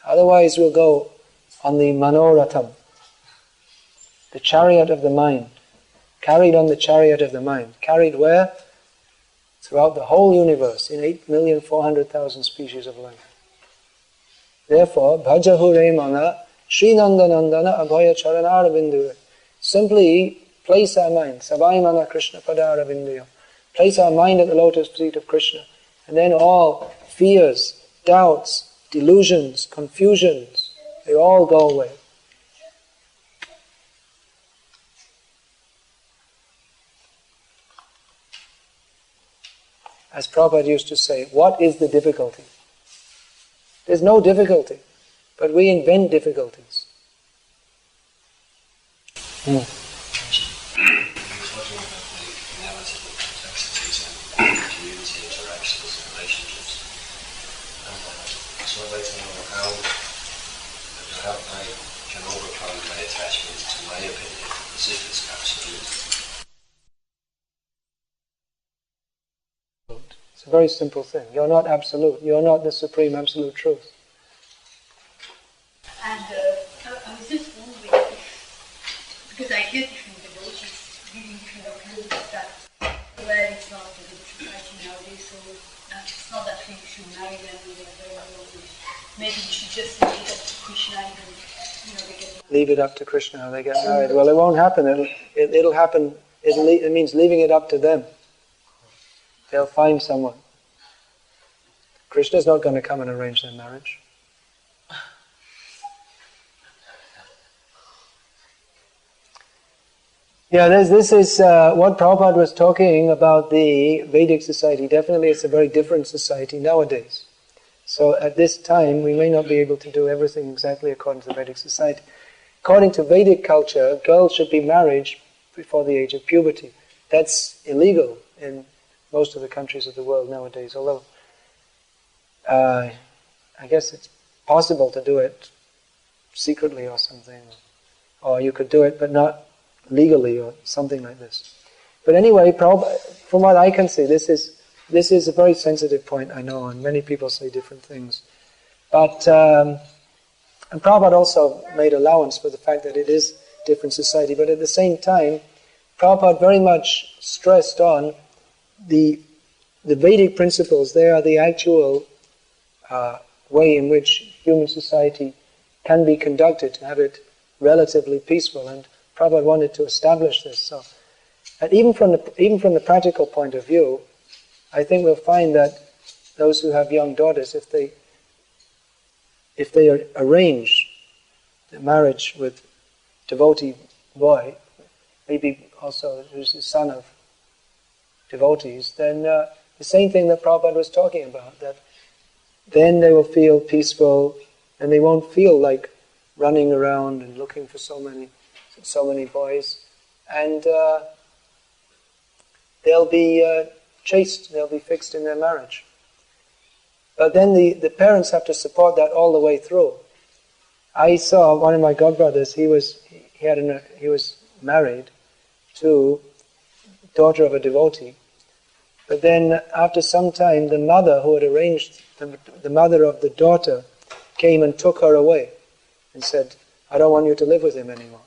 Otherwise we'll go on the Manoratham, the chariot of the mind. Carried on the chariot of the mind. Carried where? Throughout the whole universe, in 8,400,000 species of life. Therefore, Bhajahu Remana, Srinandanandana Abhaya Charanaravindu. Simply place our mind, Sabaimana Krishna Padaravindu. Place our mind at the lotus feet of Krishna. And then all fears, doubts, delusions, confusions, they all go away. As Prabhupada used to say, what is the difficulty? There's no difficulty, but we invent difficulties. I was wondering about the inevitable complexities and community interactions and relationships. And so I'd like to know how I can overcome my attachment to my opinion, as if it's absolute. It's a very simple thing. You're not absolute. You're not the supreme absolute truth. And I was just wondering, because I hear different devotees reading different opinions that where it's not a good society nowadays, so it's not that we should marry them when they're very old. Maybe we should just leave it up to Krishna and they get married. Leave it up to Krishna how they get married. Well, it won't happen. It'll happen. It means leaving it up to them. They'll find someone. Krishna's not going to come and arrange their marriage. Yeah, this is what Prabhupada was talking about the Vedic society. Definitely it's a very different society nowadays. So at this time we may not be able to do everything exactly according to the Vedic society. According to Vedic culture, girls should be married before the age of puberty. That's illegal in most of the countries of the world nowadays, although I guess it's possible to do it secretly or something, or you could do it but not legally or something like this. But anyway, from what I can see, this is a very sensitive point, I know, and many people say different things. But and Prabhupada also made allowance for the fact that it is different society, but at the same time, Prabhupada very much stressed on the Vedic principles. They are the actual way in which human society can be conducted, to have it relatively peaceful, and Prabhupada wanted to establish this. So, and even from the practical point of view, I think we'll find that those who have young daughters, if they arrange the marriage with devotee boy, maybe also who's the son of devotees, then the same thing that Prabhupada was talking about, that then they will feel peaceful and they won't feel like running around and looking for so many boys, and they'll be chaste, they'll be fixed in their marriage. But then the parents have to support that all the way through. I saw one of my godbrothers, he was married to daughter of a devotee. But then after some time, the mother who had arranged, the mother of the daughter, came and took her away and said, I don't want you to live with him anymore.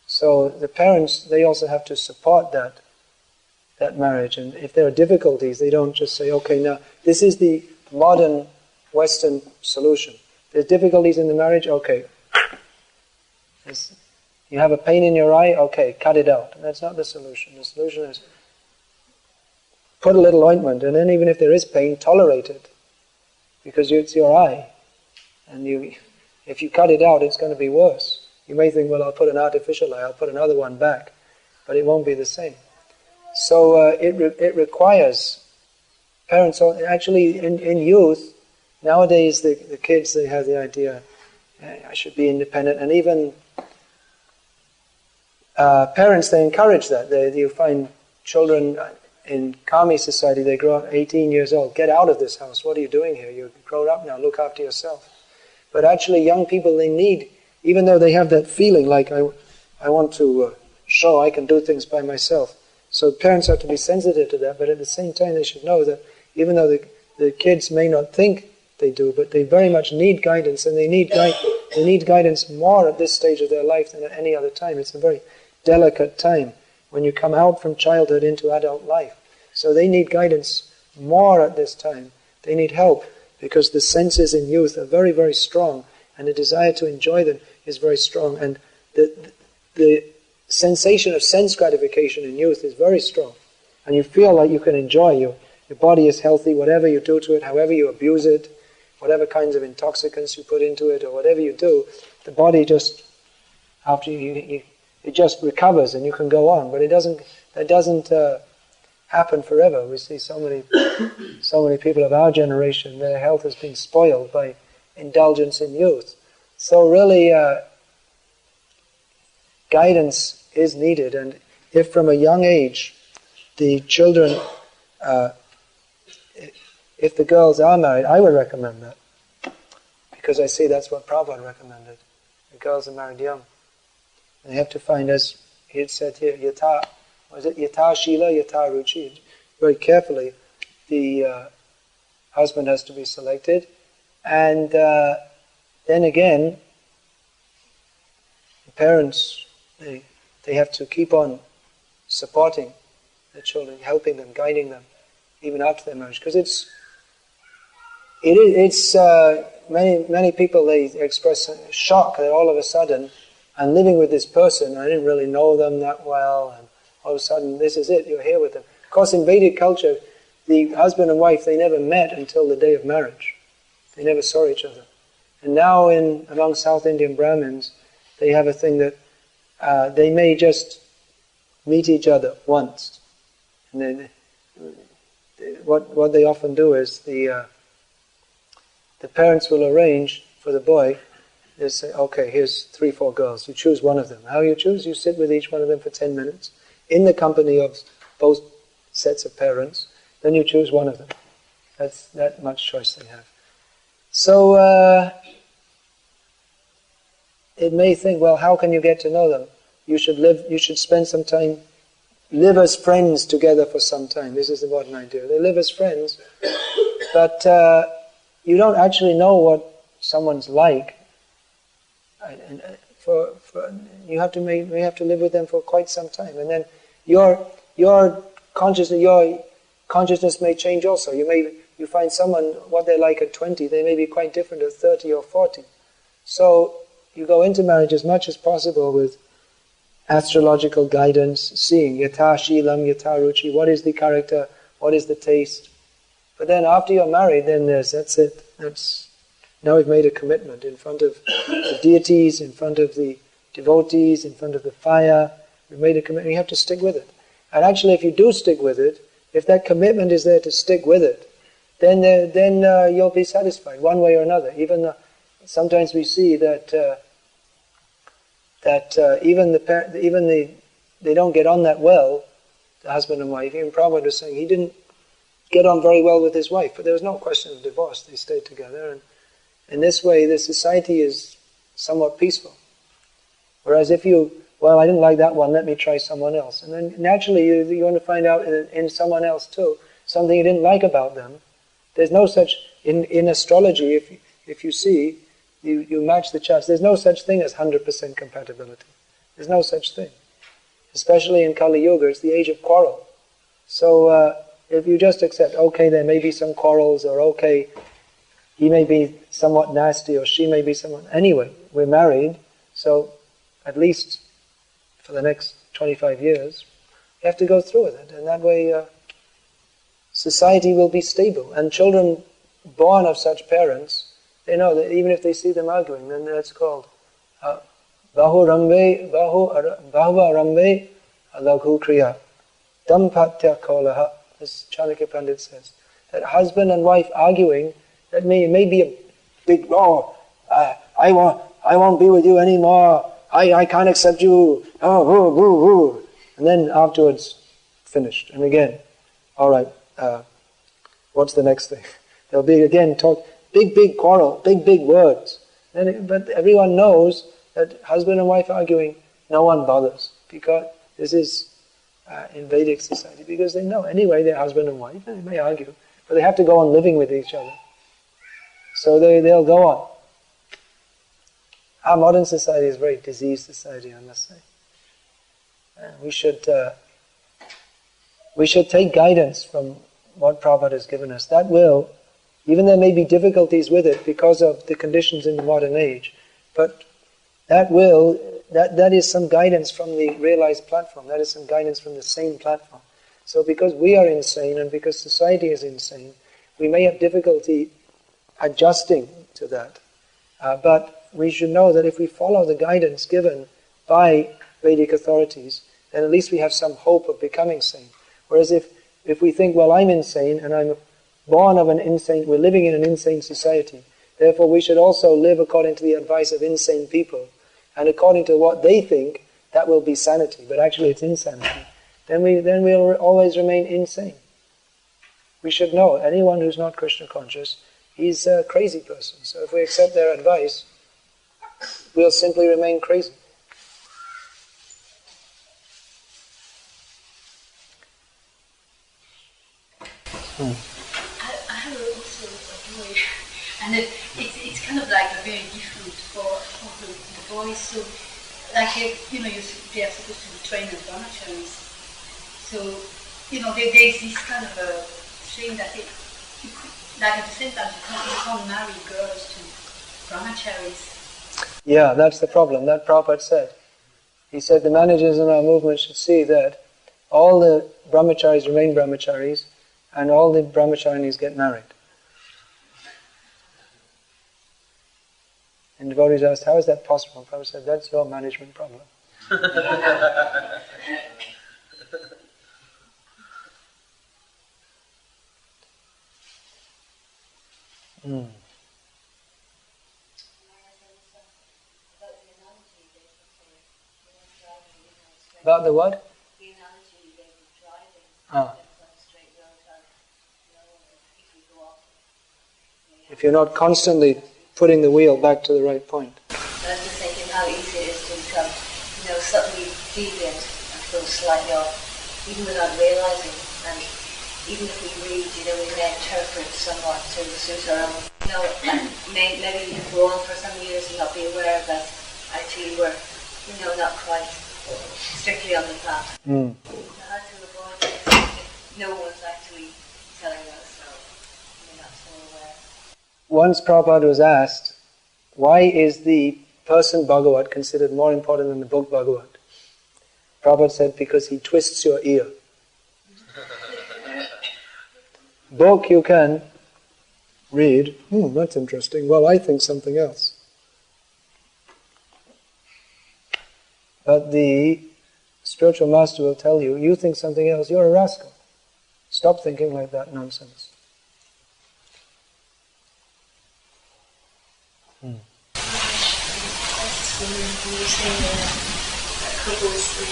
So the parents, they also have to support that marriage. And if there are difficulties, they don't just say, okay, now this is the modern Western solution. There's difficulties in the marriage, okay. You have a pain in your eye, okay, cut it out. That's not the solution. The solution is put a little ointment, and then even if there is pain, tolerate it. Because it's your eye. And if you cut it out, it's going to be worse. You may think, well, I'll put an artificial eye, I'll put another one back. But it won't be the same. So it requires parents. Actually, in youth, nowadays the kids, they have the idea, I should be independent. And even parents, they encourage that. You find children in Kami society, they grow up 18 years old. Get out of this house. What are you doing here? You're grown up now. Look after yourself. But actually, young people, they need, even though they have that feeling like, I want to show I can do things by myself. So parents have to be sensitive to that, but at the same time they should know that even though the kids may not think they do, but they very much need guidance, and they need guidance more at this stage of their life than at any other time. It's a very delicate time when you come out from childhood into adult life. So they need guidance more at this time. They need help because the senses in youth are very, very strong, and the desire to enjoy them is very strong. And the sensation of sense gratification in youth is very strong. And you feel like you can enjoy. Your body is healthy, whatever you do to it, however you abuse it, whatever kinds of intoxicants you put into it, or whatever you do, the body just, after it just recovers and you can go on. But that doesn't happen forever. We see so many people of our generation, their health has been spoiled by indulgence in youth. So really, guidance is needed, and if from a young age the children, if the girls are married, I would recommend that, because I see that's what Prabhupada recommended. The girls are married young. They have to find, as he had said here, yata shila, yata ruchi. Very carefully, the husband has to be selected, and then again, the parents, they have to keep on supporting the children, helping them, guiding them, even after their marriage. Because many people, they express shock that all of a sudden, I'm living with this person, I didn't really know them that well, and all of a sudden, this is it, you're here with them. Of course, in Vedic culture, the husband and wife, they never met until the day of marriage. They never saw each other. And now among South Indian Brahmins, they have a thing that they may just meet each other once. And then what they often do is the parents will arrange for the boy. They say, okay, here's 3-4 girls. You choose one of them. How you choose? You sit with each one of them for 10 minutes in the company of both sets of parents. Then you choose one of them. That's that much choice they have. So it may think, well, how can you get to know them? You should spend some time, live as friends together for some time. This is the modern idea. They live as friends, but you don't actually know what someone's like. You have to live with them for quite some time, and then your consciousness may change also. You find someone, what they're like at 20, they may be quite different at 30 or 40. So you go into marriage as much as possible with astrological guidance, seeing yata shilam, yata ruchi, what is the character, what is the taste. But then after you're married, then that's it. Now we've made a commitment in front of the deities, in front of the devotees, in front of the fire. We've made a commitment. You have to stick with it. And actually, if you do stick with it, if that commitment is there to stick with it, then you'll be satisfied one way or another. Even sometimes we see that they don't get on that well, the husband and wife. Even Prabhupada was saying he didn't get on very well with his wife, but there was no question of divorce. They stayed together, and in this way, the society is somewhat peaceful. Whereas if I didn't like that one, let me try someone else. And then naturally you're going to find out in someone else too, something you didn't like about them. There's no such, in astrology, if you see, you match the charts, there's no such thing as 100% compatibility. There's no such thing. Especially in Kali Yuga, it's the age of quarrel. So if you just accept, okay, there may be some quarrels, or okay, he may be somewhat nasty, or she may be somewhat... Anyway, we're married, so at least for the next 25 years, you have to go through with it. And that way, society will be stable. And children born of such parents, they know that even if they see them arguing, then that's called Bahu Ramve Laghu Kriya. Dampatya Kolaha, as Chanakya Pandit says. That husband and wife arguing, that may be a big, I won't be with you anymore, I can't accept you, and then afterwards, finished. And again, alright, what's the next thing? There'll be again talk, big quarrel, big words. But everyone knows that husband and wife arguing, no one bothers. Because this is in Vedic society, because they know anyway they're husband and wife, and they may argue, but they have to go on living with each other. So they'll go on. Our modern society is a very diseased society, I must say. We should take guidance from what Prabhupada has given us. That will, even there may be difficulties with it because of the conditions in the modern age, but that is some guidance from the realized platform. That is some guidance from the sane platform. So because we are insane and because society is insane, we may have difficulty adjusting to that. But we should know that if we follow the guidance given by Vedic authorities, then at least we have some hope of becoming sane. Whereas if we think, well, I'm insane and I'm born of an insane, we're living in an insane society, therefore we should also live according to the advice of insane people, and according to what they think, that will be sanity, but actually it's insanity. Then we'll always remain insane. We should know, anyone who's not Krishna conscious, he's a crazy person. So if we accept their advice, we'll simply remain crazy. I have also a boy, and it's kind of like a very different for the boys. So, like they are supposed to be trained as brahmacharis. So, there's this kind of a thing that like at the same time you can't marry girls to brahmacharis. Yeah, that's the problem. That Prabhupada said. He said the managers in our movement should see that all the brahmacharis remain brahmacharis and all the brahmacharinis get married. And devotees asked, how is that possible? Prabhupada said, that's your management problem. About the what? The analogy you gave of driving. On a straight road, if you go off. If you're not constantly putting the wheel back to the right point. I was just thinking how easy it is to become, suddenly deviant and go slightly off, even without realizing. And even if we read, we may interpret somewhat to suit our own. Maybe you can go on for some years and not be aware that actually we're, not quite strictly on the path. How to avoid it if no one's actually telling us, so we're not so aware. Once Prabhupada was asked, why is the person Bhagavat considered more important than the book Bhagavat? Prabhupada said, because he twists your ear. Book you can read. That's interesting. Well, I think something else. But the spiritual master will tell you, you think something else, you're a rascal. Stop thinking like that nonsense. I was just wondering, when you're saying that couples should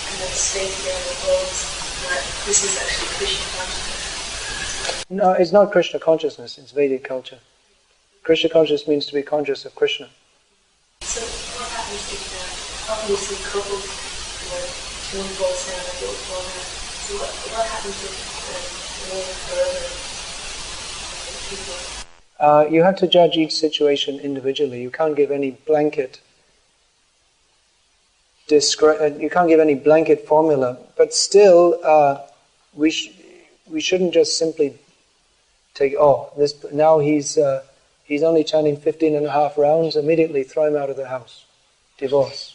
kind of stay together always, that this is actually Krishna consciousness. No, it's not Krishna consciousness, it's Vedic culture. Krishna consciousness means to be conscious of Krishna. So what happens if obviously couples, one falls down and both fall down. So what happens if one or other people? You have to judge each situation individually. You can't give any blanket you can't give any blanket formula. But still, we shouldn't just simply take, now he's only chanting 15.5 rounds, immediately throw him out of the house. Divorce.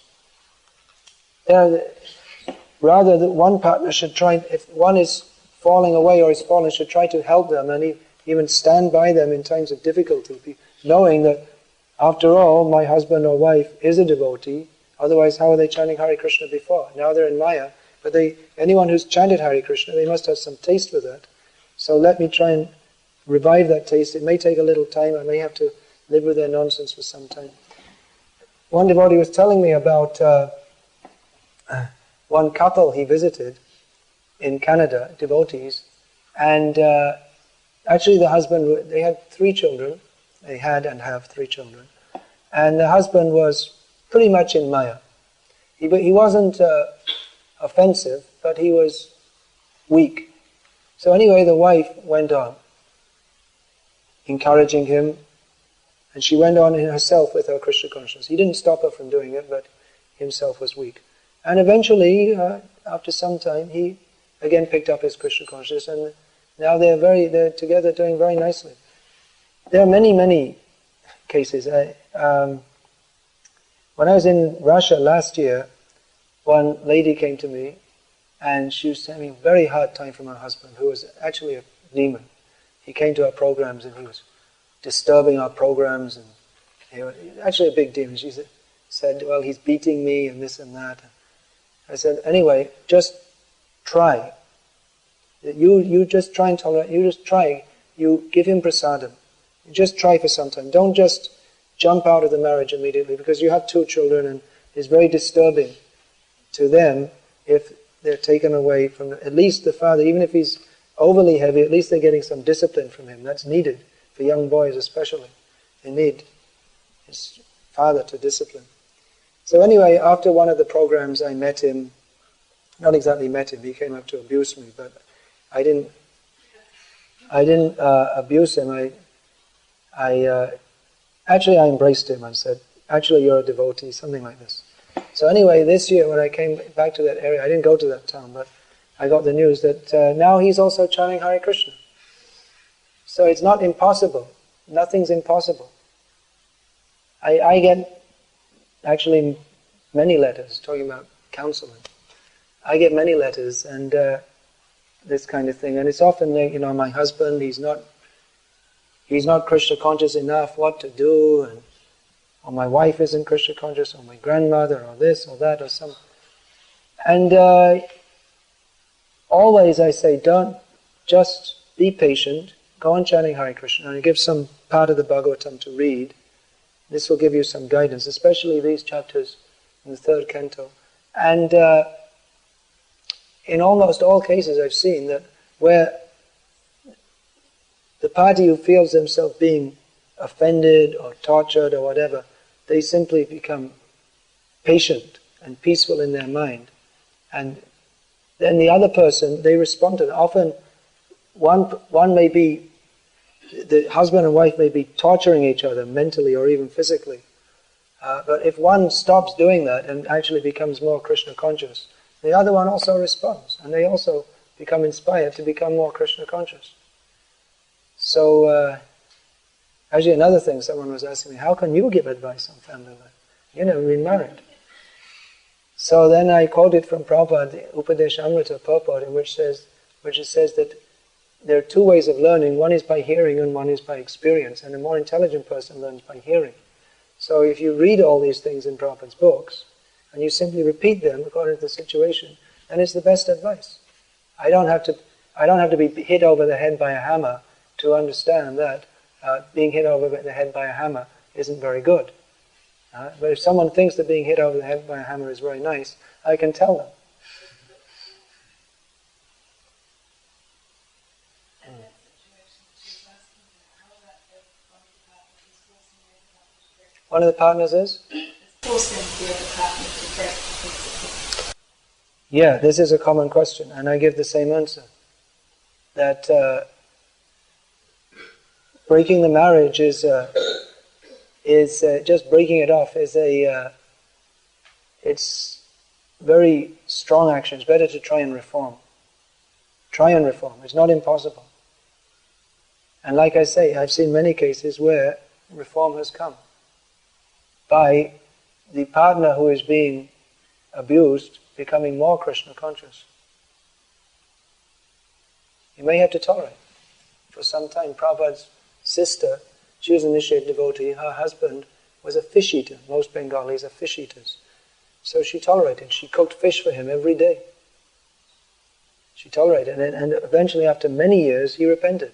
Rather, that one partner should try, if one is falling away or is fallen, should try to help them and even stand by them in times of difficulty, knowing that, after all, my husband or wife is a devotee, otherwise how are they chanting Hare Krishna before? Now they're in Maya, but anyone who's chanted Hare Krishna, they must have some taste for that. So let me try and revive that taste. It may take a little time, I may have to live with their nonsense for some time. One devotee was telling me about one couple he visited in Canada, devotees, and actually the husband, they had 3 children, they had and have 3 children, and the husband was pretty much in Maya. He wasn't offensive, but he was weak. So anyway, the wife went on, encouraging him, and she went on in herself with her Krishna consciousness. He didn't stop her from doing it, but himself was weak. And eventually, after some time, he again picked up his Krishna consciousness, and now they're together doing very nicely. There are many, many cases. When I was in Russia last year, one lady came to me, and she was having a very hard time from her husband, who was actually a demon. He came to our programs, and he was disturbing our programs, and he was actually a big demon. She said, well, he's beating me, and this and that. I said, anyway, just try. You just try and tolerate. You just try. You give him prasadam. You just try for some time. Don't just jump out of the marriage immediately, because you have 2 children, and it's very disturbing to them if they're taken away from at least the father. Even if he's overly heavy, at least they're getting some discipline from him. That's needed for young boys especially. They need his father to discipline. So anyway, after one of the programs, I met him. Not exactly met him. He came up to abuse me, but I didn't abuse him. Actually, I embraced him. I said, actually, you're a devotee, something like this. So anyway, this year when I came back to that area, I didn't go to that town, but I got the news that now he's also chanting Hare Krishna. So it's not impossible. Nothing's impossible. I get actually many letters talking about counseling. I get many letters and this kind of thing, and it's often, my husband, he's not Krishna conscious enough, what to do, or my wife isn't Krishna conscious, or my grandmother, or this, or that, or some. And always I say, don't just be patient, go on chanting Hare Krishna, and I give some part of the Bhagavatam to read. This will give you some guidance, especially these chapters in the 3rd canto. And in almost all cases I've seen that where the party who feels themselves being offended or tortured or whatever, they simply become patient and peaceful in their mind. And then the other person, they respond to it. Often one may be, the husband and wife may be torturing each other mentally or even physically. But if one stops doing that and actually becomes more Krishna conscious, the other one also responds, and they also become inspired to become more Krishna conscious. So, actually another thing someone was asking me, how can you give advice on family life? You've never been married. So then I quoted from Prabhupada, the Upadeshamrita purport, in which it says that there are two ways of learning. One is by hearing and one is by experience. And a more intelligent person learns by hearing. So if you read all these things in Prabhupada's books, and you simply repeat them according to the situation, then it's the best advice. I don't have to be hit over the head by a hammer to understand that being hit over the head by a hammer isn't very good. But if someone thinks that being hit over the head by a hammer is very nice, I can tell them. One of the partners is? Forcing the other partner to break the principle. Yeah, this is a common question, and I give the same answer. That breaking the marriage is just breaking it off is it's very strong action. It's better to try and reform. Try and reform. It's not impossible. And like I say, I've seen many cases where reform has come by the partner who is being abused becoming more Krishna conscious. You may have to tolerate. For some time, Prabhupada's sister, she was an initiated devotee, her husband was a fish eater. Most Bengalis are fish eaters. So she tolerated. She cooked fish for him every day. She tolerated it, and eventually after many years he repented.